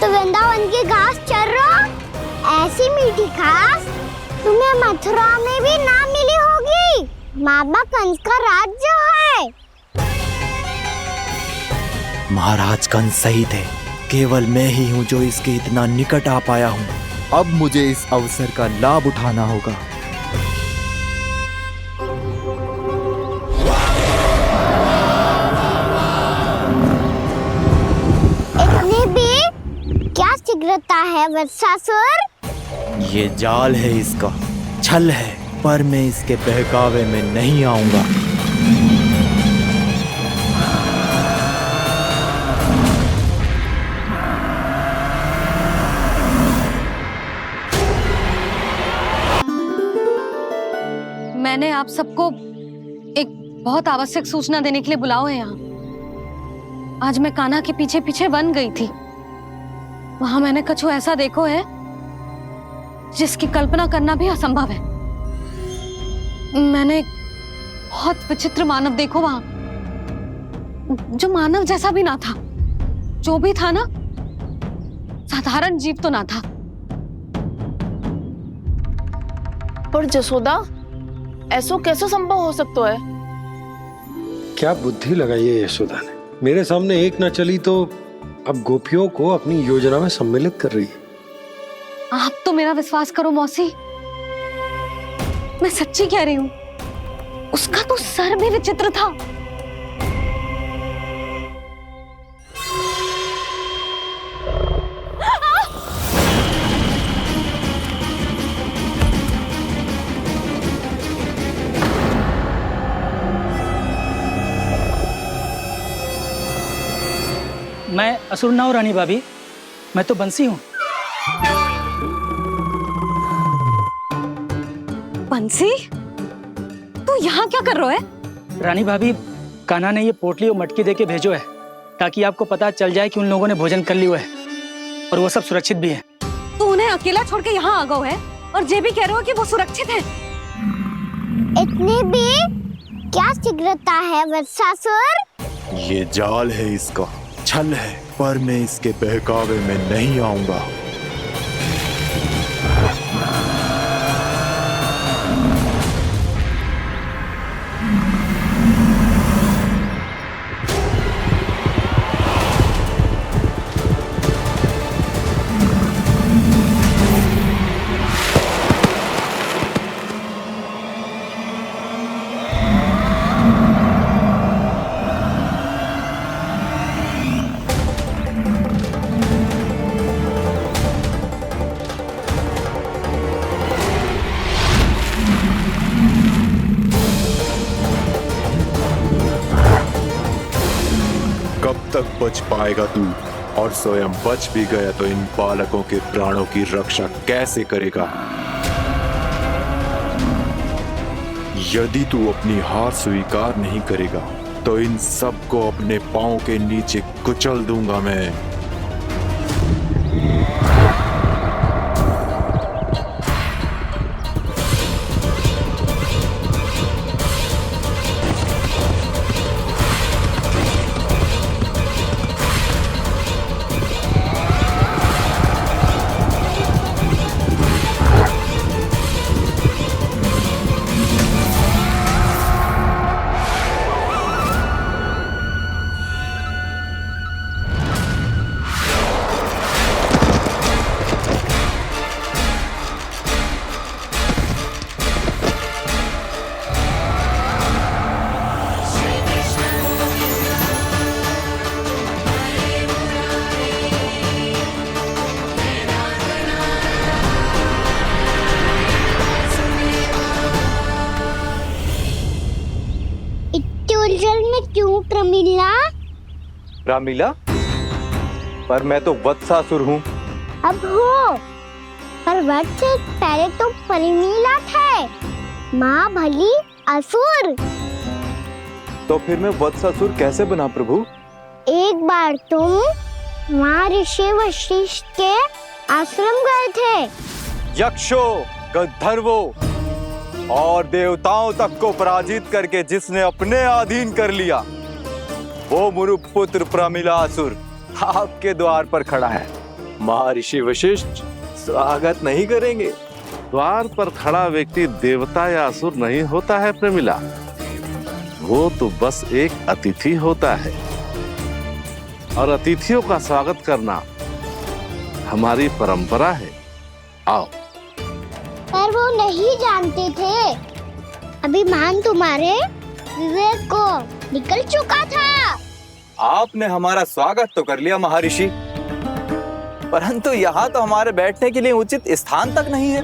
तो वृंदावन की घास चर रहो। ऐसी मीठी घास तुम्हें मथुरा में भी ना मिली होगी। मामा कंस का राज्य है। महाराज कंस सही थे, केवल मैं ही हूँ जो इसके इतना निकट आ पाया हूँ। अब मुझे इस अवसर का लाभ उठाना होगा। इतने भी क्या शीघ्रता है वत्सासुर? ये जाल है इसका, छल है, पर मैं इसके बहकावे में नहीं आऊंगा। आप सबको एक बहुत आवश्यक सूचना देने के लिए बुलाओ है यहाँ। आज मैं कान्हा के पीछे पीछे वन गई थी। वहां मैंने कछु ऐसा देखो है जिसकी कल्पना करना भी असंभव है। मैंने एक बहुत विचित्र मानव देखो वहां, जो मानव जैसा भी ना था। जो भी था ना, साधारण जीव तो ना था। पर जसोदा, ऐसो कैसे संभव हो सकता है? क्या बुद्धि लगाई है यशोदा ने। मेरे सामने एक ना चली तो अब गोपियों को अपनी योजना में सम्मिलित कर रही है। आप तो मेरा विश्वास करो मौसी, मैं सच्ची कह रही हूं। उसका तो सर भी विचित्र था। मैं असुर ना हूं रानी भाभी, मैं तो बंसी हूँ। बंसी, तू यहाँ क्या कर रहा है? रानी भाभी, कान्हा ने ये पोटली और मटकी देके भेजो है ताकि आपको पता चल जाए कि उन लोगों ने भोजन कर लिया है और वो सब सुरक्षित भी है। तू उन्हें अकेला छोड़ के यहाँ आ गया है और ये भी कह रहे हो कि वो सुरक्षित है। इतनी भी क्या शीघ्रता है वत्सासुर? ये जाल है, इसका छल है, पर मैं इसके बहकावे में नहीं आऊंगा। बच पाएगा तू? और स्वयं बच भी गया तो इन बालकों के प्राणों की रक्षा कैसे करेगा? यदि तू अपनी हार स्वीकार नहीं करेगा तो इन सबको अपने पांव के नीचे कुचल दूंगा मैं। क्यों प्रमिला? रामीला, पर मैं तो वत्सासुर हूँ। अब हो, पर वत्स से पहले तो प्रमिला थे, माँ भली असुर। तो फिर मैं वत्सासुर कैसे बना प्रभु? एक बार तुम वहाँ ऋषि वशिष्ठ के आश्रम गए थे। यक्षो, गंधर्वों और देवताओं तक को पराजित करके जिसने अपने अधीन कर लिया, वो मुरुपुत्र प्रमिलासुर आपके द्वार पर खड़ा है। महर्षि वशिष्ठ स्वागत नहीं करेंगे? द्वार पर खड़ा व्यक्ति देवता या असुर नहीं होता है प्रमिला, वो तो बस एक अतिथि होता है और अतिथियों का स्वागत करना हमारी परंपरा है। आओ। पर वो नहीं जानते थे, अभिमान तुम्हारे विवेक को निकल चुका था। आपने हमारा स्वागत तो कर लिया महर्षि, परंतु यहाँ तो हमारे बैठने के लिए उचित स्थान तक नहीं है।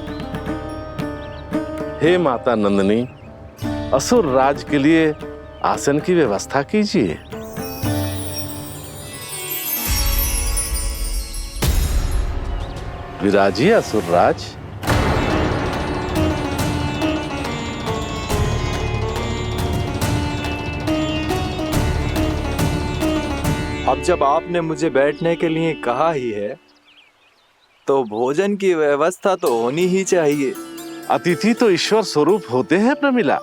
हे माता नंदिनी, असुर राज के लिए आसन की व्यवस्था कीजिए। विराजिए असुर राज। जब आपने मुझे बैठने के लिए कहा ही है तो भोजन की व्यवस्था तो होनी ही चाहिए। अतिथि तो ईश्वर स्वरूप होते हैं प्रमिला,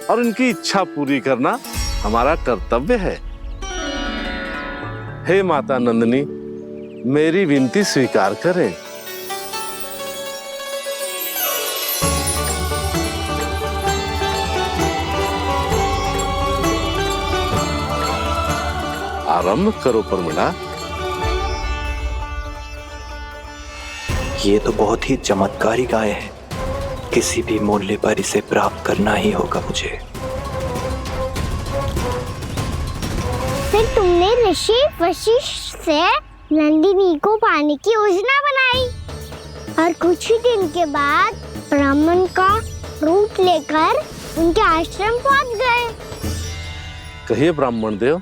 और उनकी इच्छा पूरी करना हमारा कर्तव्य है। हे माता नंदिनी, मेरी विनती स्वीकार करें। आरंभ करो प्रमिला। ये तो बहुत ही चमत्कारी गाय है, किसी भी मूल्य पर इसे प्राप्त करना ही होगा मुझे। फिर तुमने ऋषि वशिष्ठ से नंदिनी को पाने की योजना बनाई और कुछ ही दिन के बाद ब्राह्मण का रूप लेकर उनके आश्रम पहुंच गए। कहिए ब्राह्मण देव,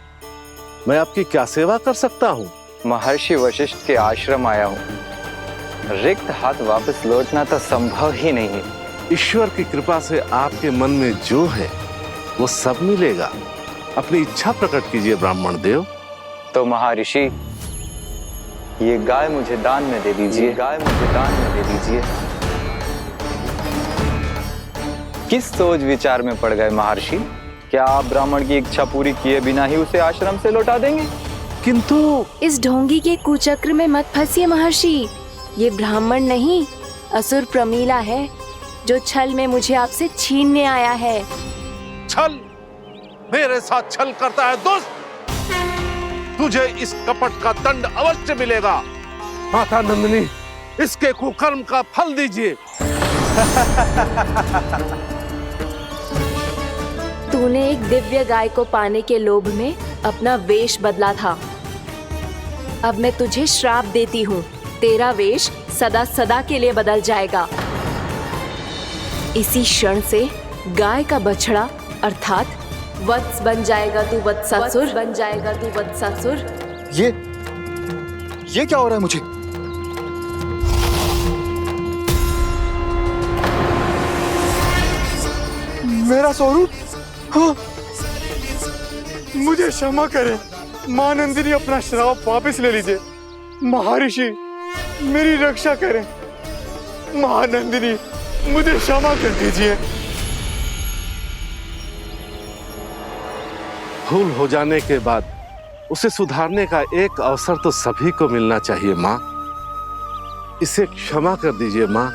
मैं आपकी क्या सेवा कर सकता हूँ? महर्षि वशिष्ठ के आश्रम आया हूँ। रिक्त हाथ वापस लौटना तो संभव ही नहीं है। ईश्वर की कृपा से आपके मन में जो है वो सब मिलेगा। अपनी इच्छा प्रकट कीजिए ब्राह्मण देव। तो महर्षि, ये गाय मुझे दान में दे दीजिए। गाय मुझे दान में दे दीजिए। किस सोच विचार में पड़ गए महर्षि? क्या आप ब्राह्मण की इच्छा पूरी किए बिना ही उसे आश्रम से लौटा देंगे? किंतु इस ढोंगी के कुचक्र में मत फंसिए महर्षि। ये ब्राह्मण नहीं, असुर प्रमीला है, जो छल में मुझे आपसे छीनने आया है। छल? मेरे साथ छल करता है दुष्ट? तुझे इस कपट का दंड अवश्य मिलेगा। माता नंदिनी, इसके कुकर्म का फल दीजिए। तूने एक दिव्य गाय को पाने के लोभ में अपना वेश बदला था। अब मैं तुझे श्राप देती हूँ, तेरा वेश सदा सदा के लिए बदल जाएगा। इसी क्षण से गाय का बछड़ा अर्थात वत्स बन जाएगा तू वत्सासुर। बन जाएगा तू वत्सासुर। ये क्या हो रहा है मुझे? मेरा स्वरूप? हाँ। मुझे क्षमा करें मां नंदिनी, अपना श्राप वापस ले लीजिए। महर्षि, मेरी रक्षा करें। मां नंदिनी, मुझे क्षमा कर दीजिए। भूल हो जाने के बाद उसे सुधारने का एक अवसर तो सभी को मिलना चाहिए माँ। इसे क्षमा कर दीजिए माँ,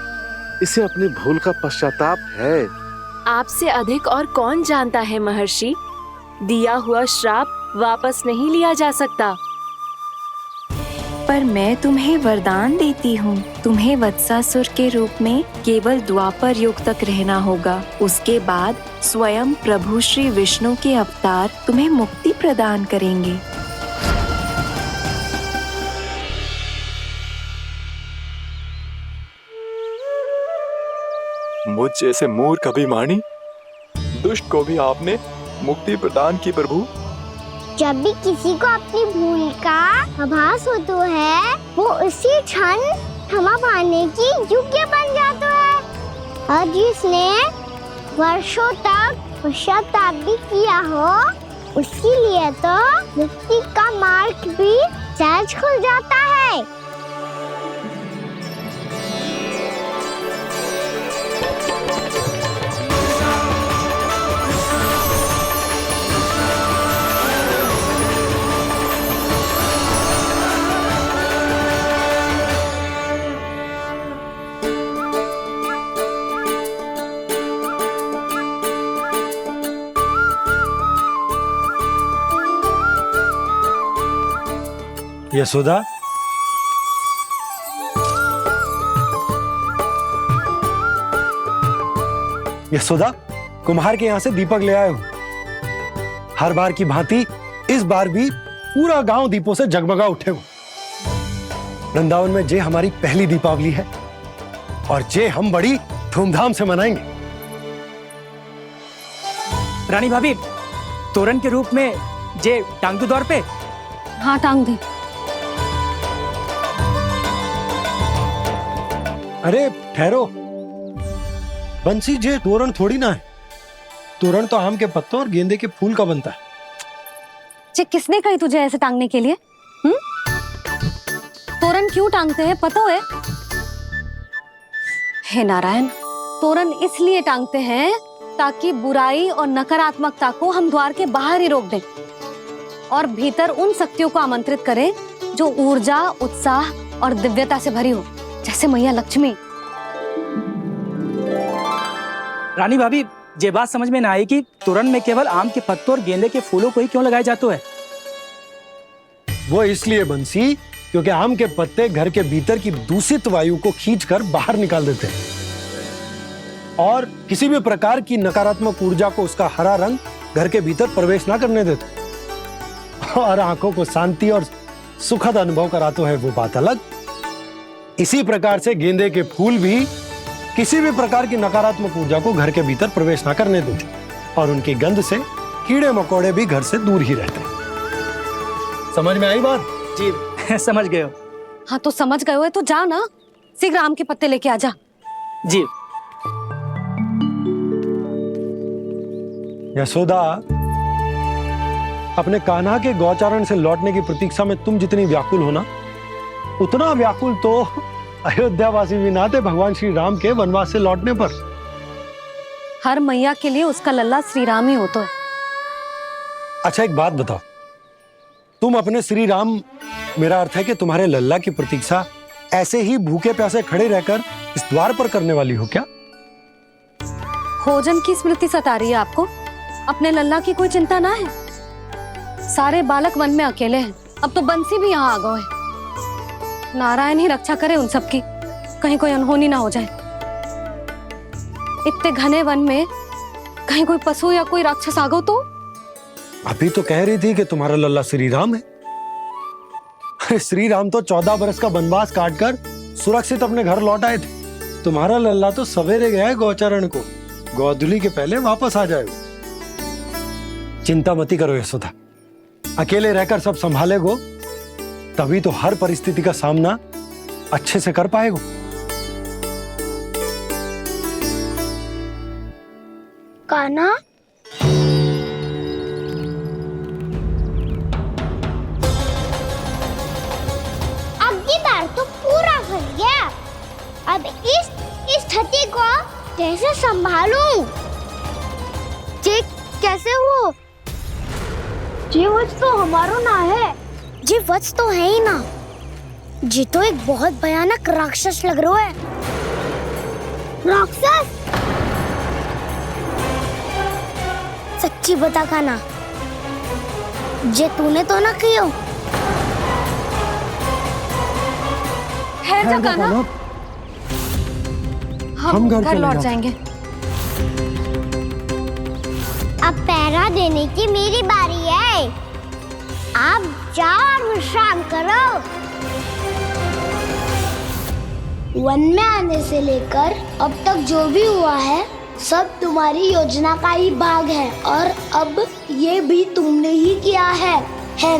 इसे अपनी भूल का पश्चाताप है। आपसे अधिक और कौन जानता है महर्षि, दिया हुआ श्राप वापस नहीं लिया जा सकता। पर मैं तुम्हें वरदान देती हूँ, तुम्हें वत्सासुर के रूप में केवल द्वापर युग तक रहना होगा। उसके बाद स्वयं प्रभु श्री विष्णु के अवतार तुम्हें मुक्ति प्रदान करेंगे। मुझ जैसे मूर्ख अभिमानी दुष्ट को भी आपने मुक्ति प्रदान की प्रभु। जब भी किसी को अपनी भूल का आभास होता है, वो उसी क्षण क्षमा पाने की योग्य बन जाता है। और जिसने वर्षों तक पश्चाताप भी किया हो, उसके लिए तो मुक्ति का मार्ग भी सहज खुल जाता है। यशोदा, यशोदा, कुम्हार के यहाँ से दीपक ले आया हूँ। हर बार की भांति इस बार भी पूरा गांव दीपों से जगमगा उठे हो। वृंदावन में जे हमारी पहली दीपावली है और जे हम बड़ी धूमधाम से मनाएंगे। रानी भाभी, तोरण के रूप में जे टांग दो द्वार पे। हाँ, टांग दे। अरे ठहरो बंसी, जे तोरण थोड़ी ना है। तोरण तो आम के पत्तों और गेंदे के फूल का बनता है। किसने कही तुझे ऐसे टांगने के लिए? तोरण क्यों टांगते हैं पता है? हे नारायण, तोरण इसलिए टांगते हैं ताकि बुराई और नकारात्मकता को हम द्वार के बाहर ही रोक दें और भीतर उन शक्तियों को आमंत्रित करें जो ऊर्जा, उत्साह और दिव्यता से भरी हो, जैसे मैया लक्ष्मी। रानी भाभी, ये बात समझ में ना आई कि तोरण में केवल आम के पत्तों और गेंदे के फूलों को ही क्यों लगाए जाते हैं? वो इसलिए बंसी, क्योंकि आम के पत्ते घर के भीतर की दूषित वायु को खींचकर बाहर निकाल देते हैं और किसी भी प्रकार की नकारात्मक ऊर्जा को उसका हरा रंग घर के भीतर प्रवेश ना करने देते और आंखों को शांति और सुखद अनुभव कराते हैं, वो बात अलग। इसी प्रकार से गेंदे के फूल भी किसी भी प्रकार की नकारात्मक ऊर्जा को घर के भीतर प्रवेश ना करने देते और उनकी गंध से कीड़े मकोड़े भी घर से दूर ही रहते हैं। समझ में आई बात? जी समझ गए हो। हाँ तो समझ गए हो तो जा ना, शीघ्र आम के पत्ते लेके आ जा। जी। यशोदा, अपने कान्हा के गौचारण से लौटने की प्रतीक्षा में तुम जितनी व्याकुल हो ना, उतना व्याकुल तो अयोध्यावासी भी ना थे भगवान श्री राम के वनवास से लौटने पर। हर मैया के लिए उसका लल्ला श्री राम ही होता है। अच्छा एक बात बताओ, तुम अपने श्री राम, मेरा अर्थ है कि तुम्हारे लल्ला की प्रतीक्षा ऐसे ही भूखे प्यासे खड़े रहकर इस द्वार पर करने वाली हो क्या? भोजन की स्मृति सता रही है आपको? अपने लल्ला की कोई चिंता ना है। सारे बालक वन में अकेले हैं, अब तो बंसी भी यहाँ आ गए हैं। नारायण ही रक्षा करे उन सबकी, कहीं कोई अनहोनी ना हो जाए। इतने घने वन में कहीं कोई पशु या कोई राक्षस आ गो तो? अभी तो कह रही थी कि तुम्हारा लल्ला श्री राम है। अरे श्री राम तो 14 बरस का वनवास काटकर सुरक्षित अपने घर लौट आए थे। तुम्हारा लल्ला तो सवेरे गया है गौचरण को, गोधूली के पहले वापस आ जाएगा। चिंता मती करो यशोदा, अकेले रहकर सब संभालेगो तभी तो हर परिस्थिति का सामना अच्छे से कर पाएगो। कान्हा, अब की बार तो पूरा फंस गया। अब इस स्थिति को कैसे संभालूं? जी कैसे हो? जी वत्स तो हमारो ना है। जी वत्स तो है ही ना। जी तो एक बहुत भयानक राक्षस लग रहा है। राक्षस? सच्ची बता कान्हा, जे तूने तो ना कियो? है जा कान्हा, हम घर लौट जाएंगे। अब पहरा देने की मेरी बारी है। आप जाओ और विश्राम करो। वन में आने से लेकर अब तक जो भी हुआ है सब तुम्हारी योजना का ही भाग है और अब ये भी तुमने ही किया है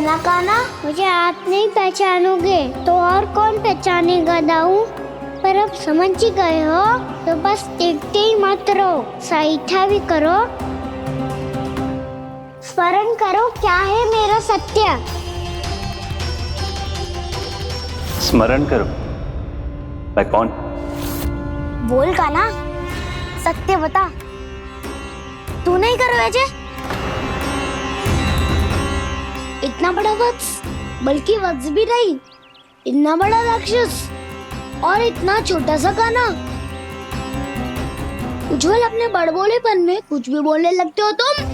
ना कान्हा? मुझे आप नहीं पहचानोगे तो और कौन पहचानेगा दाऊ? पर अब समझ ही गए हो तो बस देखते ही मत रहो, सहीठा भी करो। स्मरण करो क्या है मेरा सत्य। स्मरण करो? मैं कौन? बोल कान्हा, सत्य बता। तू नहीं करो अजय? इतना बड़ा वत्स, बल्कि वत्स भी नहीं, इतना बड़ा राक्षस और इतना छोटा सा कान्हा। उज्जवल अपने बड़बोलेपन में कुछ भी बोलने लगते हो तुम।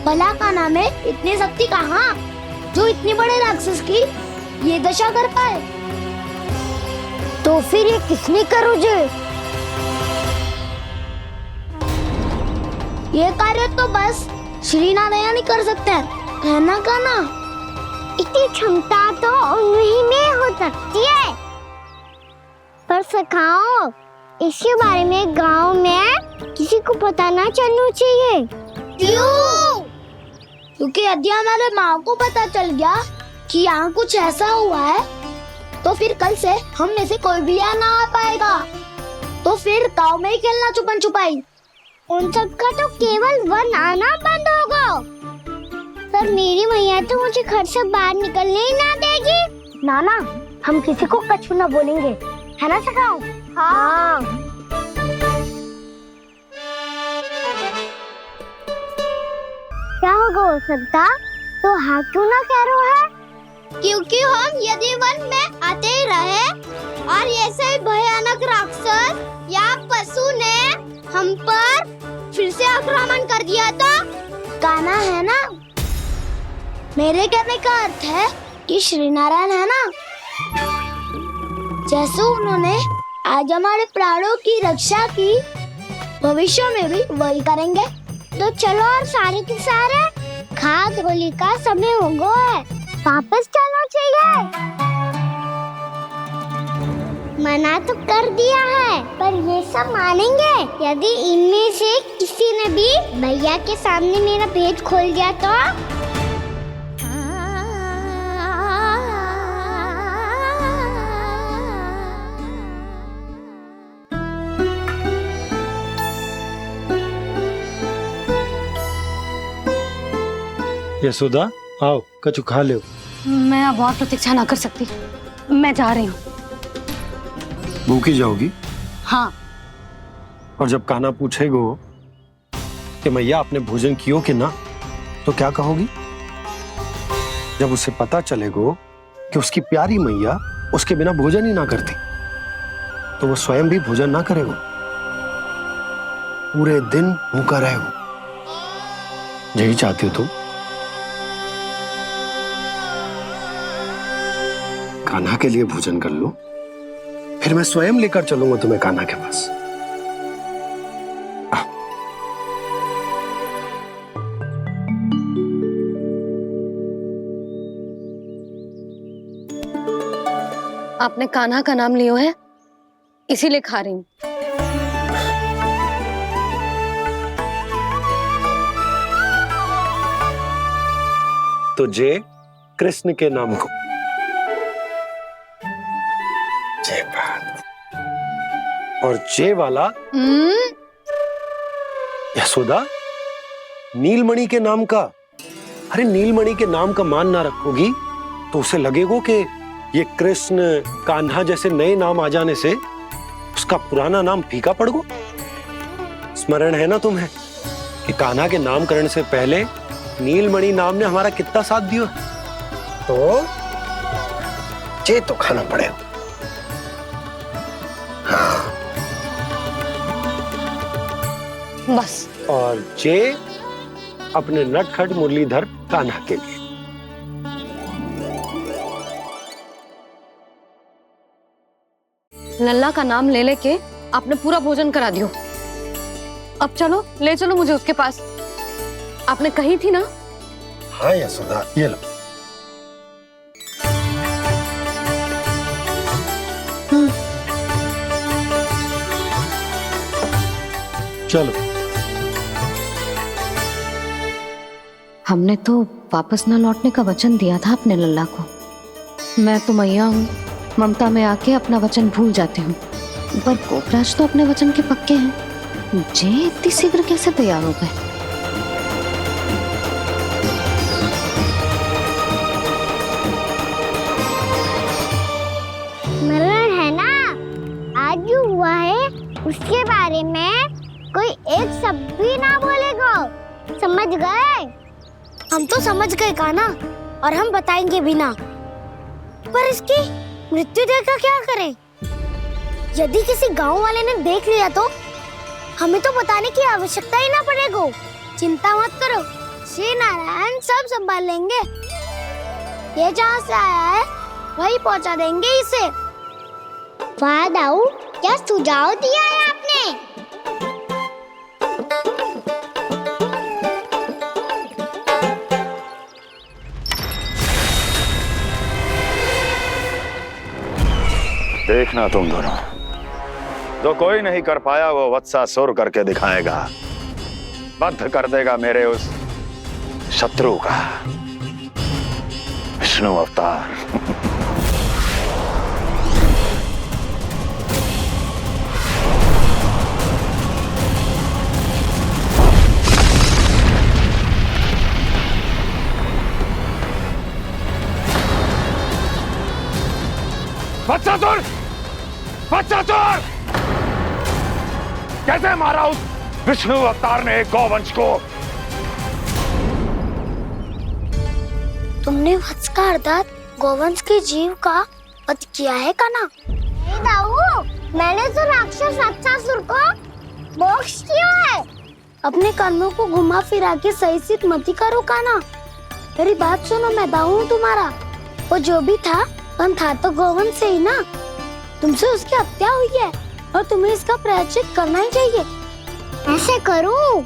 भला कान्हा में इतनी शक्ति कहाँ जो इतने बड़े राक्षस की ये दशा कर पाए? तो फिर ये किसने करो जे? ये कार्य तो बस श्री नारायण ही कर सकते हैं, है ना कान्हा? इतनी क्षमता तो उन्हीं में हो सकती है, पर सखाओ इसके बारे में गांव में किसी को पता ना चलना चाहिए। क्यों? क्योंकि यदि हमारे माँ को पता चल गया कि यहाँ कुछ ऐसा हुआ है तो फिर कल से हम में से कोई भी यहाँ ना आ पाएगा। तो फिर गांव में ही खेलना छुपन छुपाई। उन सब का तो केवल वन आना बंद होगा। पर मेरी मैया तो मुझे घर से बाहर निकलने ही ना देगी। नाना, हम किसी को कछु ना बोलेंगे, है ना सखाओ? हाँ। क्या होगा हो सकता? तो हाँ क्यों ना कह रहा है? क्योंकि हम यदि वन में आते ही रहे और ऐसे ही भयानक राक्षस या पशु ने हम पर फिर से आक्रमण कर दिया तो कान्हा है ना, मेरे कहने का अर्थ है कि श्री नारायण है ना, जैसे उन्होंने आज हमारे प्राणों की रक्षा की, भविष्य में भी वही करेंगे। तो चलो और सारे के सारे खाद होली का समय हो गया है, वापस चलना चाहिए। मना तो कर दिया है, पर ये सब मानेंगे यदि इनमें से किसी ने भी भैया के सामने मेरा पेट खोल दिया तो? यशोदा, आओ कछु खा लो। मैं अब और प्रतीक्षा ना कर सकती, मैं जा रही हूँ। भूखी जाओगी? हाँ। और जब कान्हा पूछेगो कि मैया आपने भोजन कियो कि ना, तो क्या कहोगी? जब उसे पता चलेगो कि उसकी प्यारी मैया उसके बिना भोजन ही ना करती, तो वो स्वयं भी भोजन ना करेगो, पूरे दिन भूखा रहेगो। यही चाहती हो तुम? कान्हा के लिए भोजन कर लो, फिर मैं स्वयं लेकर चलूंगा तुम्हें कान्हा के पास। आपने कान्हा का नाम लियो है, इसीलिए खा रही हूँ। तो जय कृष्ण के नाम को। जय बात। और जय वाला यशोदा, नीलमणि के नाम का। अरे नीलमणि के नाम का मान ना रखोगी तो उसे लगेगा कि ये कृष्ण कान्हा जैसे नए नाम आ जाने से उसका पुराना नाम फीका पड़ गो। स्मरण है ना तुम्हें कि कान्हा के नामकरण से पहले नीलमणि नाम ने हमारा कितना साथ दिया? तो जे तो खाना पड़ेगा। हाँ। बस। और जे अपने नटखट मुरलीधर कान्हा के लिए। लल्ला का नाम ले लेके आपने पूरा भोजन करा दियो। अब चलो, ले चलो मुझे उसके पास। आपने कही थी ना? हाँ यशोदा, ये लो। चलो। हमने तो वापस ना लौटने का वचन दिया था अपने लल्ला को। मैं तो मैया हूँ, ममता में आके अपना वचन भूल जाती हूँ, पर गोपराज तो अपने वचन के पक्के हैं। जे इतनी शीघ्र कैसे तैयार हो गए? मरण है ना, आज जो हुआ है उसके बारे में कोई एक शब्द भी ना बोलेगा, समझ गए? हम तो समझ गए कान्हा, और हम बताएंगे भी ना। पर इसकी मृत्यु देखकर क्या करें? यदि किसी गांव वाले ने देख लिया तो हमें तो बताने की आवश्यकता ही ना पड़ेगा। चिंता मत करो, श्री नारायण सब संभाल लेंगे। ये जहाँ से आया है वही पहुँचा देंगे इसे। वाह दाऊ, क्या सुझाव दिया है आपने? देखना तुम दोनों, जो कोई नहीं कर पाया वो वत्सासुर करके दिखाएगा, बद्ध कर देगा मेरे उस शत्रु का विष्णु अवतार। वत्सासुर! वत्सासुर! कैसे मारा उस विष्णु अवतार ने गौवंश को? तुमने वत्स का अर्थात गौवंश के जीव का वध किया है कान्हा? नहीं दाऊ, मैंने तो राक्षस वत्सासुर को मोक्ष किया है। अपने कर्मों को घुमा फिरा के सही सिद्ध मत करो कान्हा। मेरी बात सुनो, मैं दाऊ हूँ तुम्हारा। वो जो भी था था तो गौवंश से ही ना। तुमसे उसकी हत्या हुई है और तुम्हें इसका प्रायश्चित करना ही चाहिए। ऐसे करूं